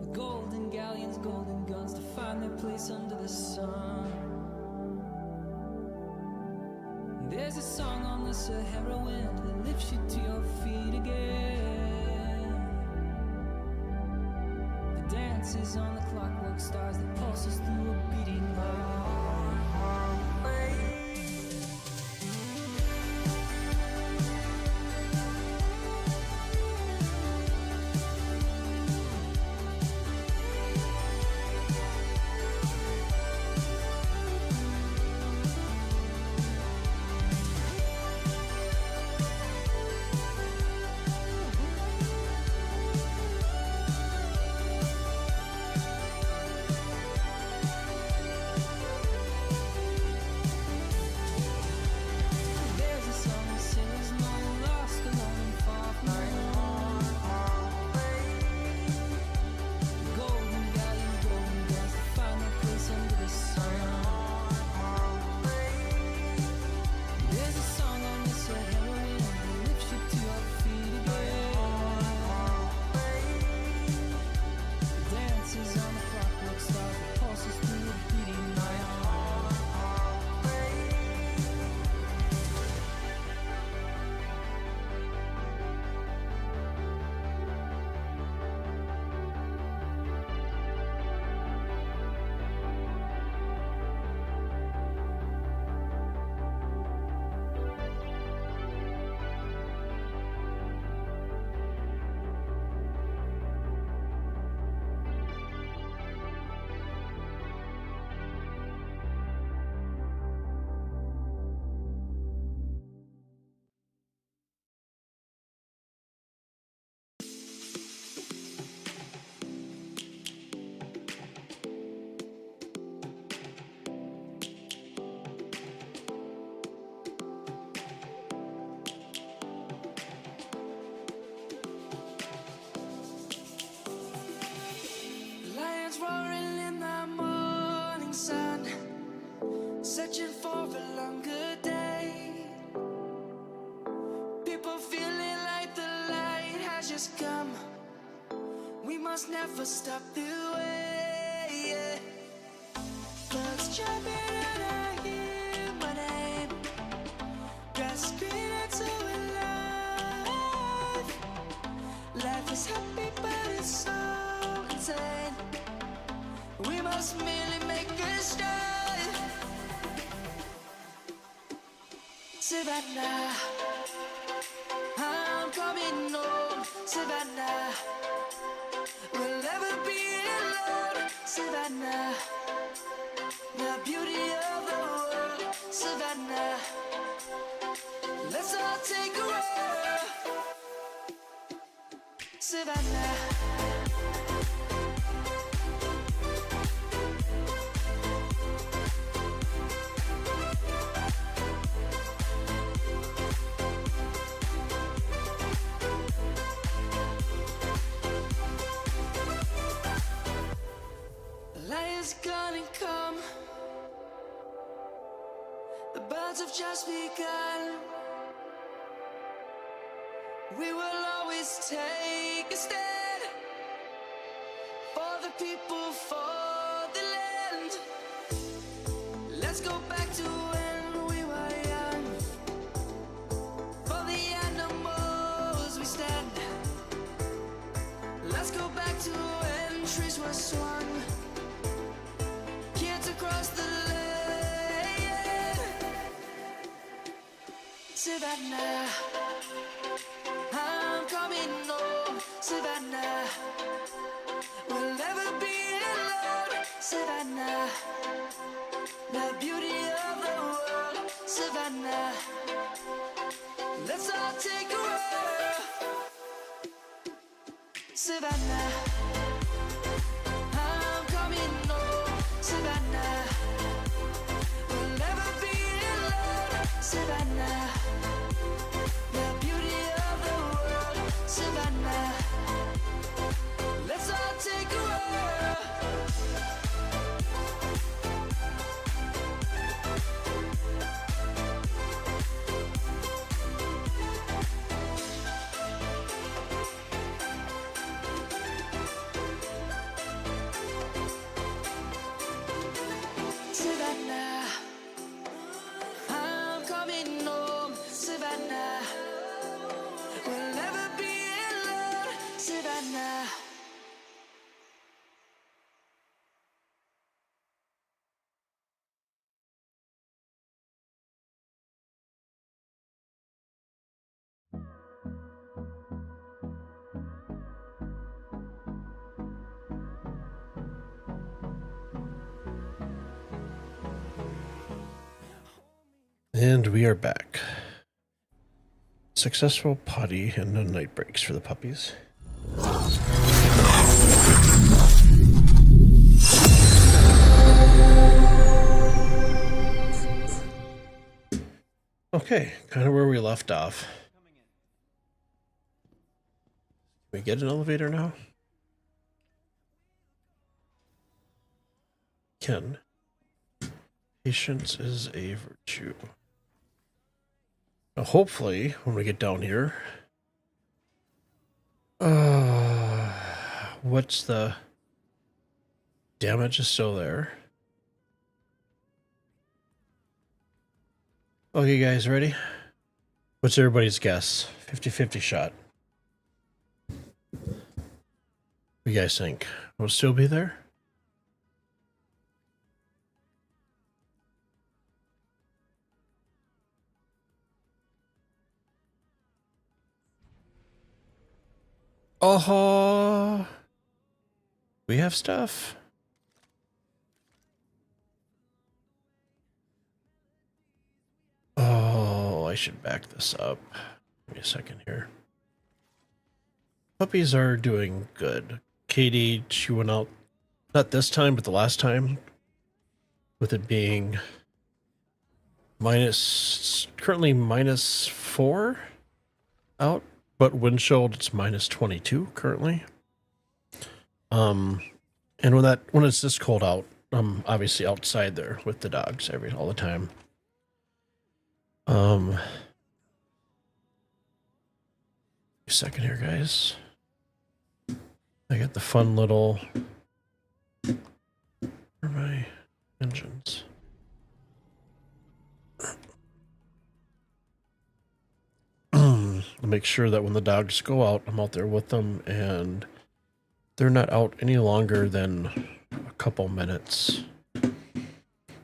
With golden galleons, golden guns to find their place under the sun. There's a song on the Sahara wind that lifts you to your feet again. The dances on the clockwork stars that pulses through a beating heart. There's a song that sailors know, lost, alone, and far from home. Golden galleons, golden guns to find their place under the sun. There's a song on the Sahara wind that lifts you to your feet again. The dances on the clockwork stars that pulses through a beating heart. Lions roaring in the morning sun, searching for a longer day. People feeling like the light has just come. We must never stop the way. Yeah. Birds jumping and I hear my name, grasping into a life. Life is happy but it's so insane. We must merely make a start. Savannah, I'm coming home. Savannah, we'll never be alone. Savannah, the beauty of the world. Savannah, let's all take a roll. Savannah. The birds have just begun. We will always take a stand for the people, for the land. Let's go back to when we were young. For the animals we stand. Let's go back to when trees were swung. Kids across the land. Savannah, I'm coming home. Savannah, we'll never be alone. Savannah, the beauty of the world. Savannah, let's all take a whirl. Savannah, I'm coming home. Savannah, we'll never be alone. Savannah, the beauty of the world. Savannah, let's all take a whirl. Savannah, I'm coming home. Savannah, we'll never be alone. Savannah. And we are back. Successful potty and no night breaks for the puppies. Okay, kind of where we left off. Can we get an elevator now? Can. Patience is a virtue. Now, hopefully, when we get down here, what's the damage is still there. Okay, guys, ready? What's everybody's guess? 50-50 shot. What do you guys think? Will it still be there? Oh, we have stuff. Oh, I should back this up. Give me a second here. Puppies are doing good. Katie, she went out, not this time, but the last time, with it being currently -4 out. But wind chilled, it's -22 currently. And when it's this cold out, I'm obviously outside there with the dogs all the time. A second here, guys. I got the fun little. Where are my engines? Make sure that when the dogs go out, I'm out there with them, and they're not out any longer than a couple minutes.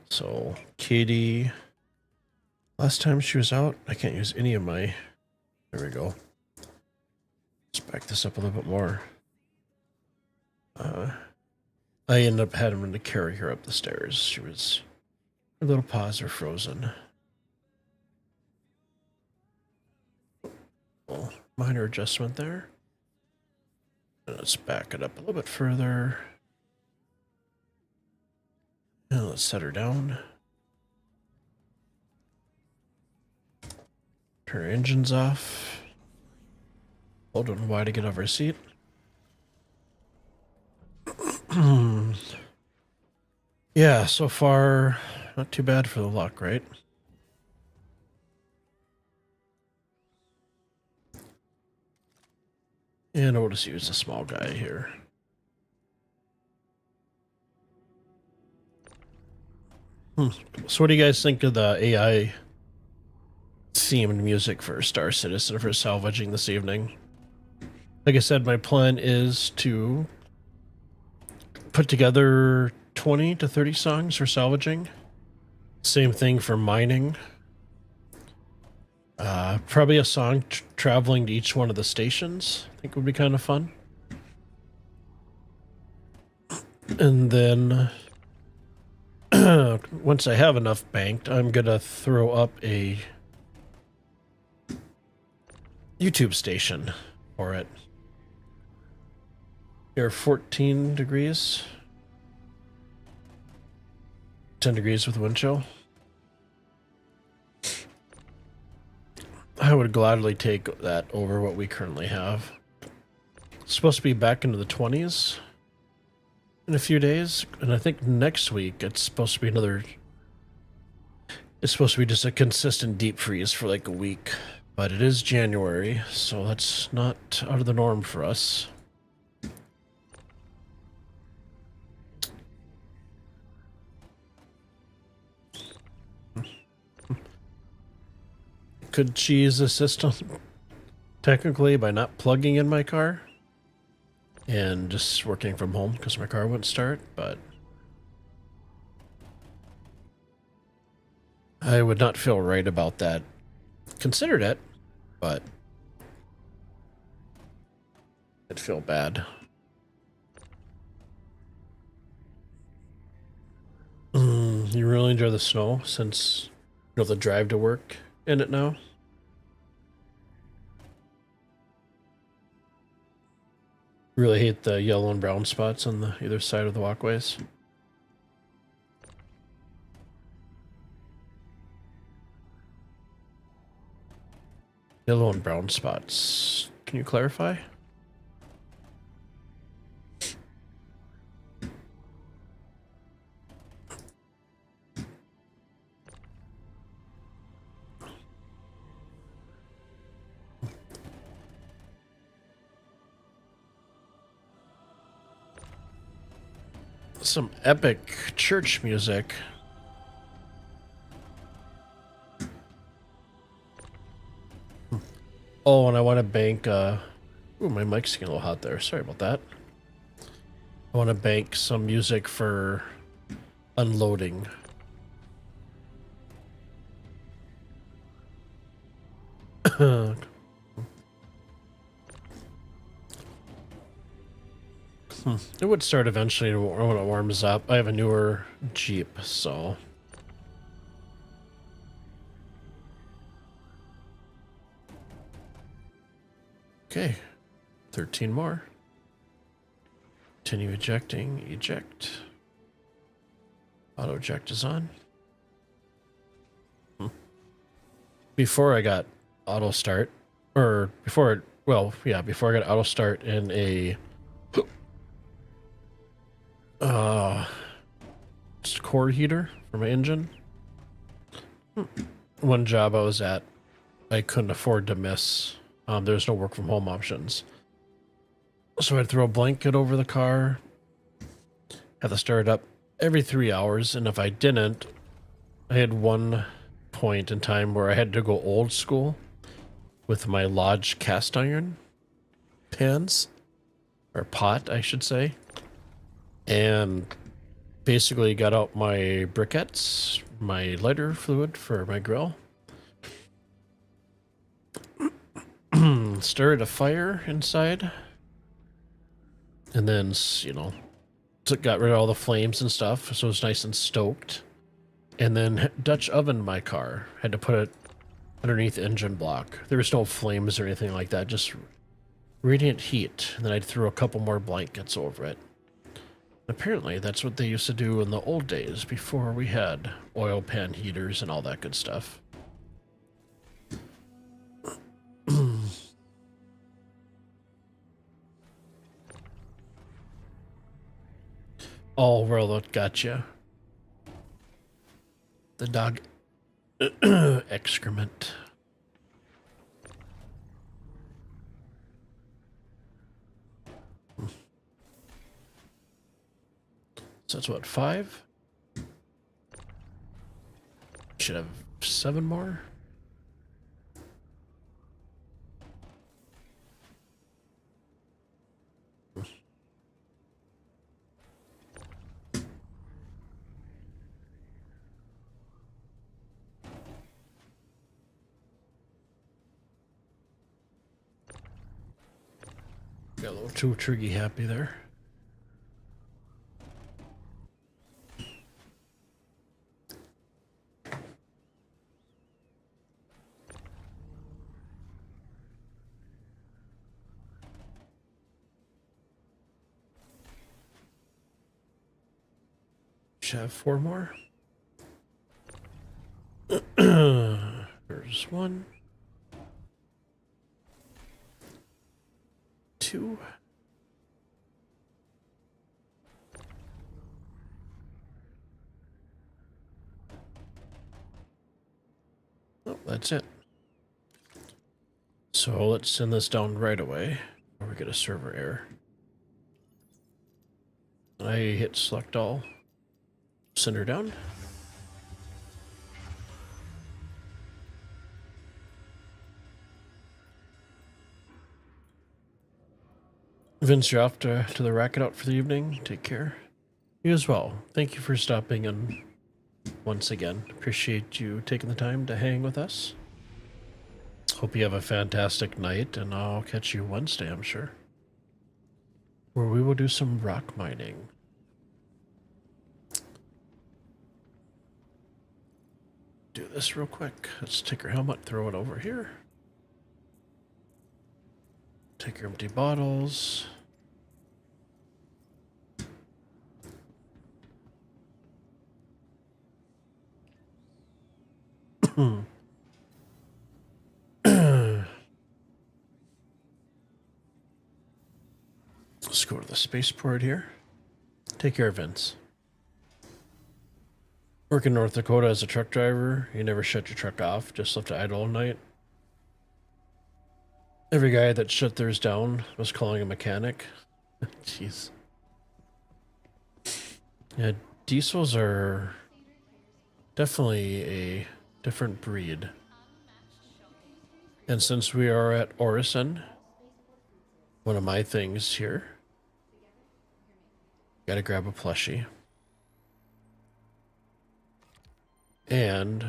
So Katie, last time she was out, I can't use any of my. There we go. Let's back this up a little bit more. I ended up having to carry her up the stairs. Her little paws are frozen. Minor adjustment there. Let's back it up a little bit further. And let's set her down. Turn her engines off. Hold on Y to get off her seat. Yeah, so far, not too bad for the luck, right? And we'll just use a small guy here. So what do you guys think of the AI themed music for Star Citizen for salvaging this evening? Like I said, my plan is to put together 20 to 30 songs for salvaging. Same thing for mining. Probably a song traveling to each one of the stations. I think would be kind of fun. And then once I have enough banked, I'm gonna throw up a YouTube station for it. Here, 14 degrees. 10 degrees with wind chill. I would gladly take that over what we currently have. It's supposed to be back into the 20s in a few days, and I think next week it's supposed to be it's supposed to be just a consistent deep freeze for like a week. But it is January, so that's not out of the norm for us. Could cheese the system technically by not plugging in my car and just working from home because my car wouldn't start, but I would not feel right about that. Considered it, but I'd feel bad. You really enjoy the snow since you know the drive to work in it now? Really hate the yellow and brown spots on the either side of the walkways. Yellow and brown spots. Can you clarify? Some epic church music. Oh, and I want to bank, ooh, my mic's getting a little hot there. Sorry about that. I want to bank some music for unloading. It would start eventually when it warms up. I have a newer Jeep, so... Okay, 13 more. Continue ejecting, eject. Auto eject is on. Before I got auto start, or before, before I got auto start in a just core heater for my engine. One job I was at, I couldn't afford to miss. There's no work from home options. So I'd throw a blanket over the car, have to start it up every 3 hours, and if I didn't, I had one point in time where I had to go old school with my Lodge cast iron pans, or pot, I should say, and basically got out my briquettes, my lighter fluid for my grill, started a fire inside, and then, you know, got rid of all the flames and stuff, so it was nice and stoked. And then Dutch oven my car. Had to put it underneath the engine block. There was no flames or anything like that, just radiant heat. And then I'd throw a couple more blankets over it. Apparently, that's what they used to do in the old days before we had oil pan heaters and all that good stuff. Oh, well, gotcha. The dog excrement. So that's what, 5? Should have 7 more. Got a little too triggy happy there. Should have 4 more. There's 1, 2. Oh, that's it. So let's send this down right away, or we get a server error. I hit select all, send her down. Vince, you're off to the racket out for the evening. Take care. You as well. Thank you for stopping in once again. Appreciate you taking the time to hang with us. Hope you have a fantastic night, and I'll catch you Wednesday, I'm sure, where we will do some rock mining. Do this real quick. Let's take her helmet, throw it over here. Take your empty bottles. Let's go to the spaceport here. Take care, Vince. Work in North Dakota as a truck driver. You never shut your truck off, just left it idle all night. Every guy that shut theirs down was calling a mechanic. Jeez. Yeah, diesels are definitely a different breed. And since we are at Orison, one of my things here, gotta grab a plushie. And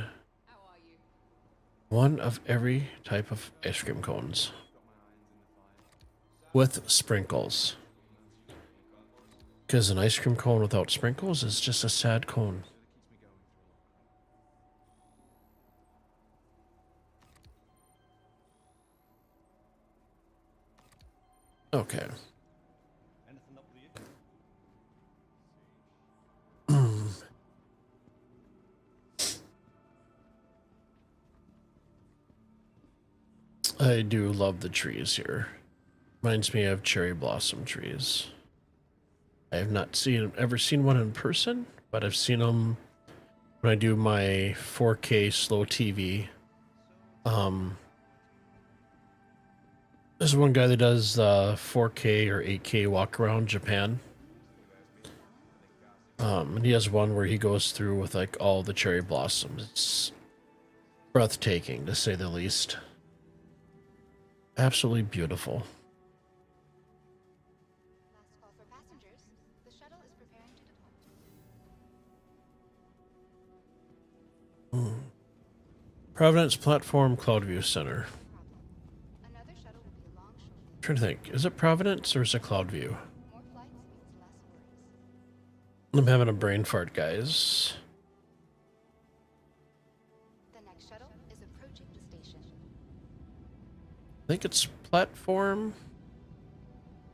one of every type of ice cream cones with sprinkles. Because an ice cream cone without sprinkles is just a sad cone. Okay. I do love the trees here. Reminds me of cherry blossom trees. I have not ever seen one in person, but I've seen them when I do my 4K slow TV. There's one guy that does 4K or 8K walk around Japan. And he has one where he goes through with like all the cherry blossoms. It's breathtaking, to say the least. Absolutely beautiful. Last call for passengers. The shuttle is preparing to depart. Providence Platform Cloudview Center. Another shuttle will be along shortly. I'm trying to think, is it Providence or is it Cloudview? More flights means less worries. I'm having a brain fart, guys. The next shuttle is approaching the station. I think it's platform.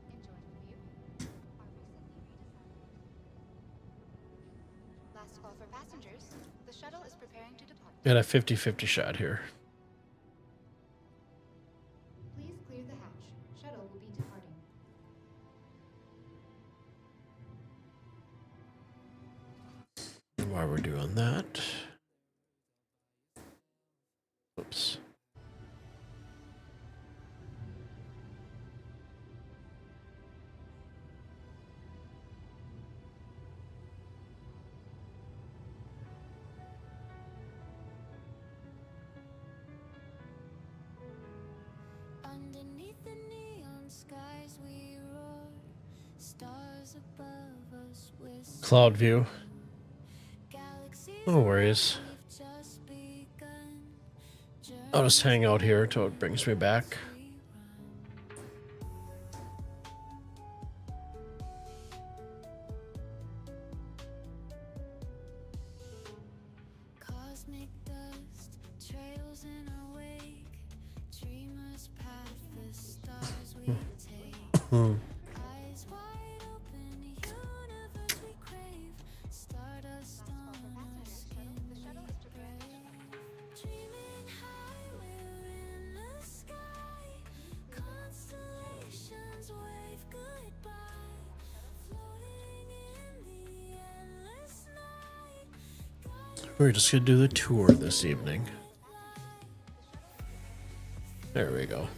Enjoying the view? Our recently redesigned. Last call for passengers. The shuttle is preparing to depart. Got a 50-50 shot here. Please clear the hatch. Shuttle will be departing. And while we're doing that, oops. Cloud view. No worries. I'll just hang out here till it brings me back. Cosmic dust trails in our wake. Dreamers path the stars we take. Eyes wide open, universe we crave. Stardust on our skin we brave. Dreaming high, we're in the sky. Constellations wave goodbye. Floating in the endless night. We're just gonna do the tour this evening. There we go.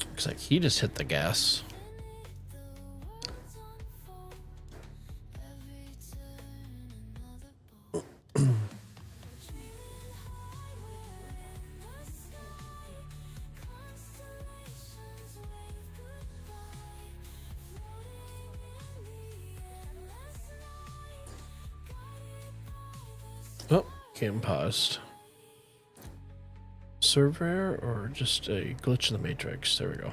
Looks like he just hit the gas. Oh, game paused. Server or just a glitch in the matrix? There we go.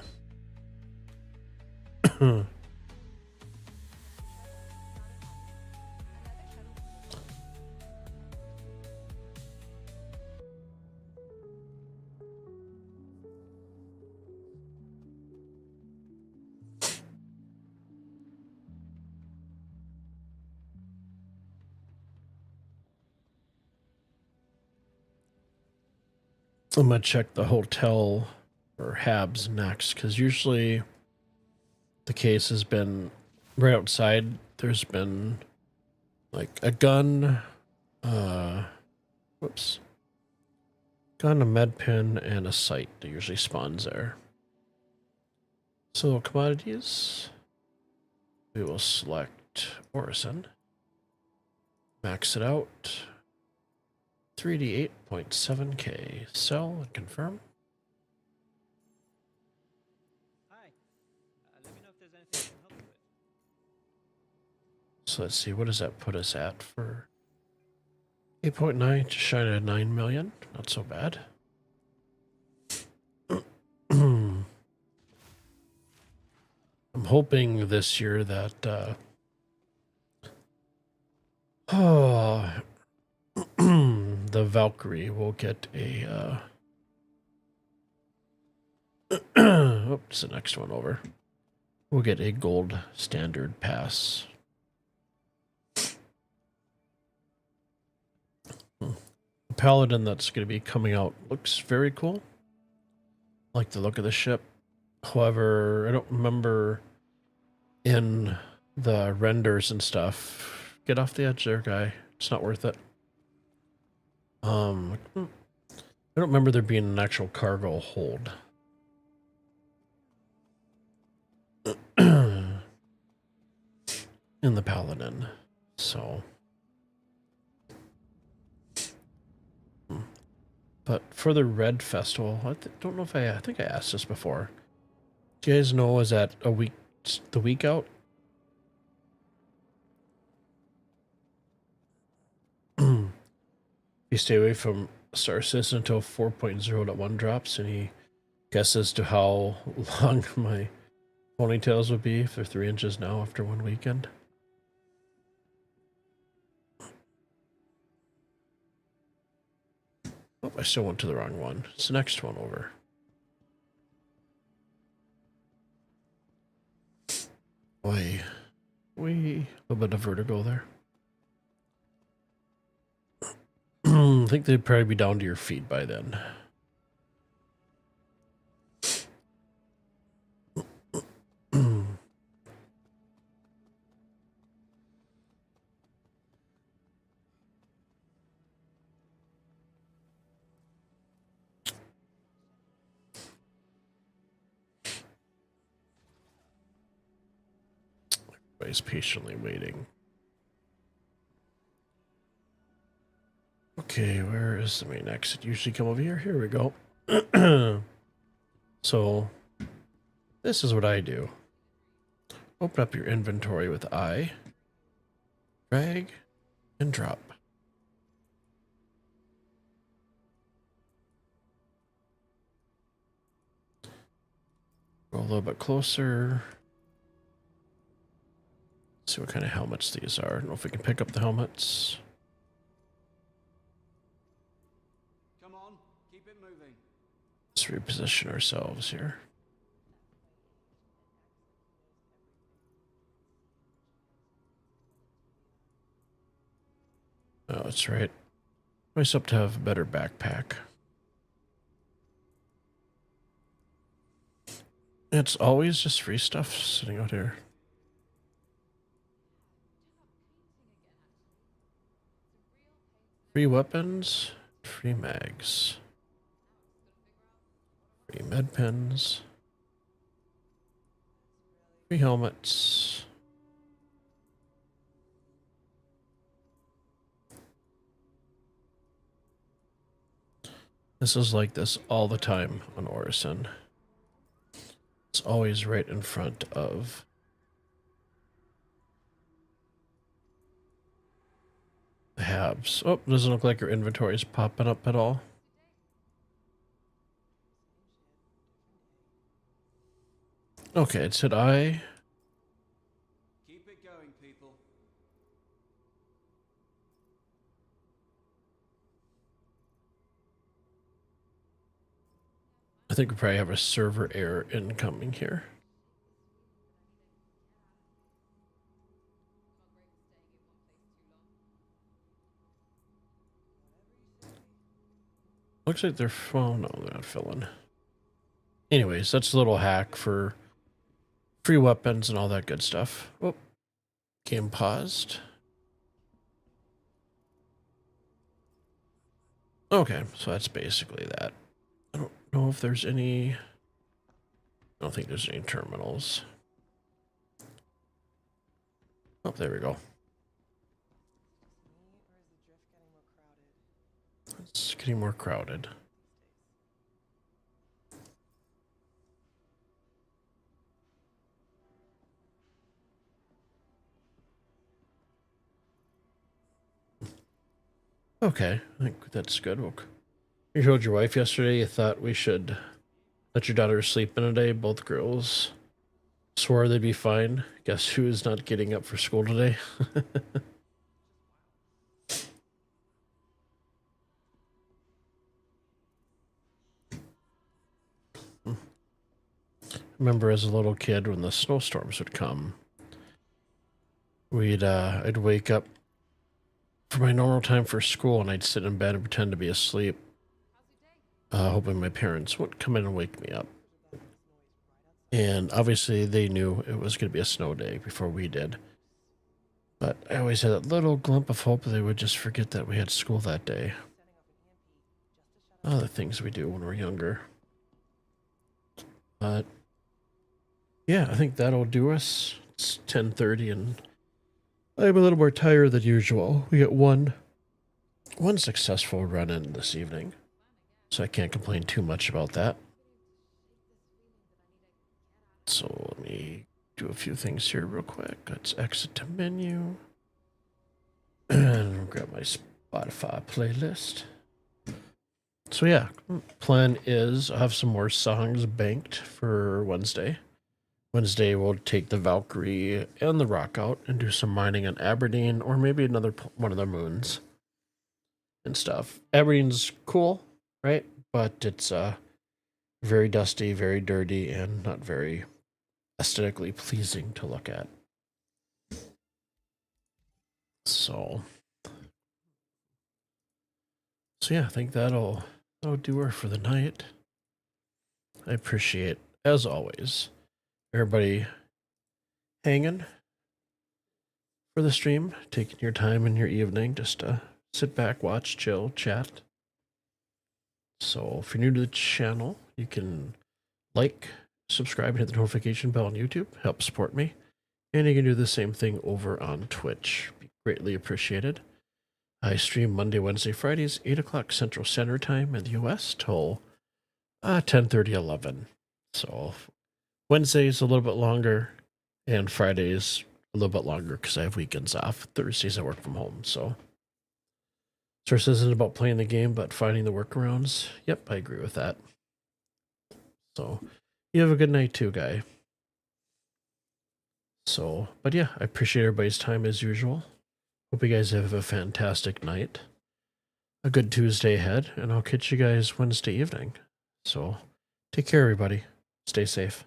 I'm gonna check the hotel or Habs next, because usually the case has been right outside. There's been like a gun, whoops, gun, a med pin, and a sight that usually spawns there. So commodities, we will select Orison, max it out. 3D 8.7K. Sell and confirm. Hi. Let me know if there's anything I can help you with. So let's see, what does that put us at for 8.9 to shine at 9 million? Not so bad. I'm hoping this year that the Valkyrie will get a oops, the next one over. We'll get a gold standard pass. The Paladin that's going to be coming out looks very cool. Like the look of the ship. However, I don't remember in the renders and stuff. Get off the edge there, guy. It's not worth it. I don't remember there being an actual cargo hold. In the Paladin. So. But for the Red Festival, I don't know if I think I asked this before. Do you guys know, is that a week, the week out? You stay away from Star Citizen until 4.0.1 drops. Any guess as to how long my ponytails would be if they're 3 inches now after one weekend? Oh, I still went to the wrong one. It's the next one over. Boy, a little bit of vertigo there. think they'd probably be down to your feet by then. Everybody's patiently waiting. Okay, where is the main exit? Usually come over here. Here we go. So, this is what I do. Open up your inventory with I, drag, and drop. Go a little bit closer. See what kind of helmets these are. I don't know if we can pick up the helmets. Come on, keep it moving. Let's reposition ourselves here. Oh, that's right. Nice up to have a better backpack. It's always just free stuff sitting out here. Free weapons, free mags, free med pens, free helmets. This is like this all the time on Orison. It's always right in front of the Habs. Oh, doesn't look like your inventory is popping up at all. Okay, it said I. Keep it going, people. I think we probably have a server error incoming here. Looks like they're oh no, they're not filling. Anyways, that's a little hack for free weapons and all that good stuff. Oh, game paused. Okay, so that's basically that. I don't know if there's any. I don't think there's any terminals. Oh, there we go. It's getting more crowded. Okay, I think that's good. Okay. You told your wife yesterday you thought we should let your daughter sleep in a day. Both girls swore they'd be fine. Guess who is not getting up for school today? Remember as a little kid when the snowstorms would come, I'd wake up for my normal time for school and I'd sit in bed and pretend to be asleep, hoping my parents would come in and wake me up. And obviously they knew it was going to be a snow day before we did. But I always had that little glimpse of hope they would just forget that we had school that day. All the things we do when we're younger. But yeah, I think that'll do us. It's 10:30 and I'm a little more tired than usual. We got one successful run-in this evening, so I can't complain too much about that. So let me do a few things here real quick. Let's exit to menu and grab my Spotify playlist. So yeah, plan is I'll have some more songs banked for Wednesday. Wednesday we'll take the Valkyrie and the Rock out and do some mining in Aberdeen or maybe another one of the moons and stuff. Aberdeen's cool, right? But it's very dusty, very dirty, and not very aesthetically pleasing to look at. So So yeah, I think that'll do her for the night. I appreciate, as always, everybody hanging for the stream, taking your time in your evening just to sit back, watch, chill, chat. So if you're new to the channel, you can like, subscribe, and hit the notification bell on YouTube. Help support me. And you can do the same thing over on Twitch. Be greatly appreciated. I stream Monday, Wednesday, Fridays, 8 o'clock Central Standard Time in the US till 10:30, 11. So Wednesdays a little bit longer, and Fridays a little bit longer because I have weekends off. Thursdays I work from home. So this isn't about playing the game, but finding the workarounds. Yep, I agree with that. So you have a good night too, guy. So, but yeah, I appreciate everybody's time as usual. Hope you guys have a fantastic night. A good Tuesday ahead, and I'll catch you guys Wednesday evening. So, take care, everybody. Stay safe.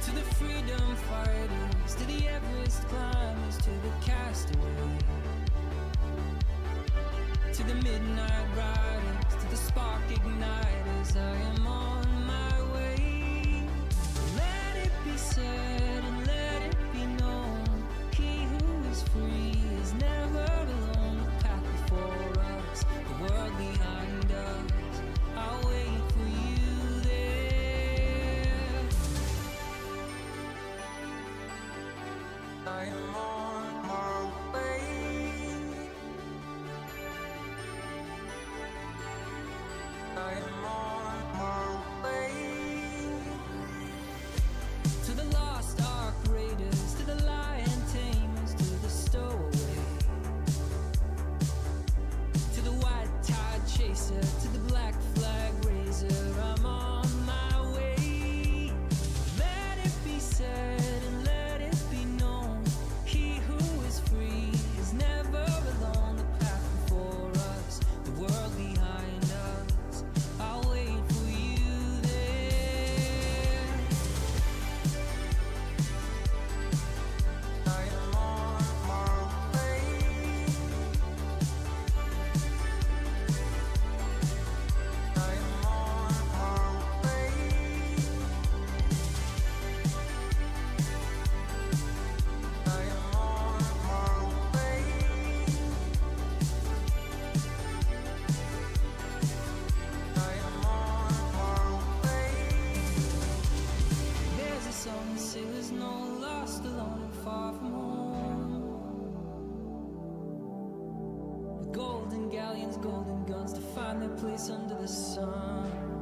To the freedom fighters, to the Everest climbers, to the castaway, to the midnight riders, to the spark igniters, I am on my way. Let it be said and let it be known, he who is free is never alone. The path before us, the world behind us, I'll wait for you there. I am on my way. I am on my way. To the lost ark raiders, to the lion tamers, to the stowaway, to the white tide chaser, to the black flag raiser, I'm on my way. Let it be said and let it be known, he who is free is never alone. The path before us, the world behind us, I'll wait for you there. I am on my way. I am on my way. I am on my way. I am on my way. There's a song that sailors know, lost, alone, and far from home. With golden galleons, golden guns to find their place under the sun.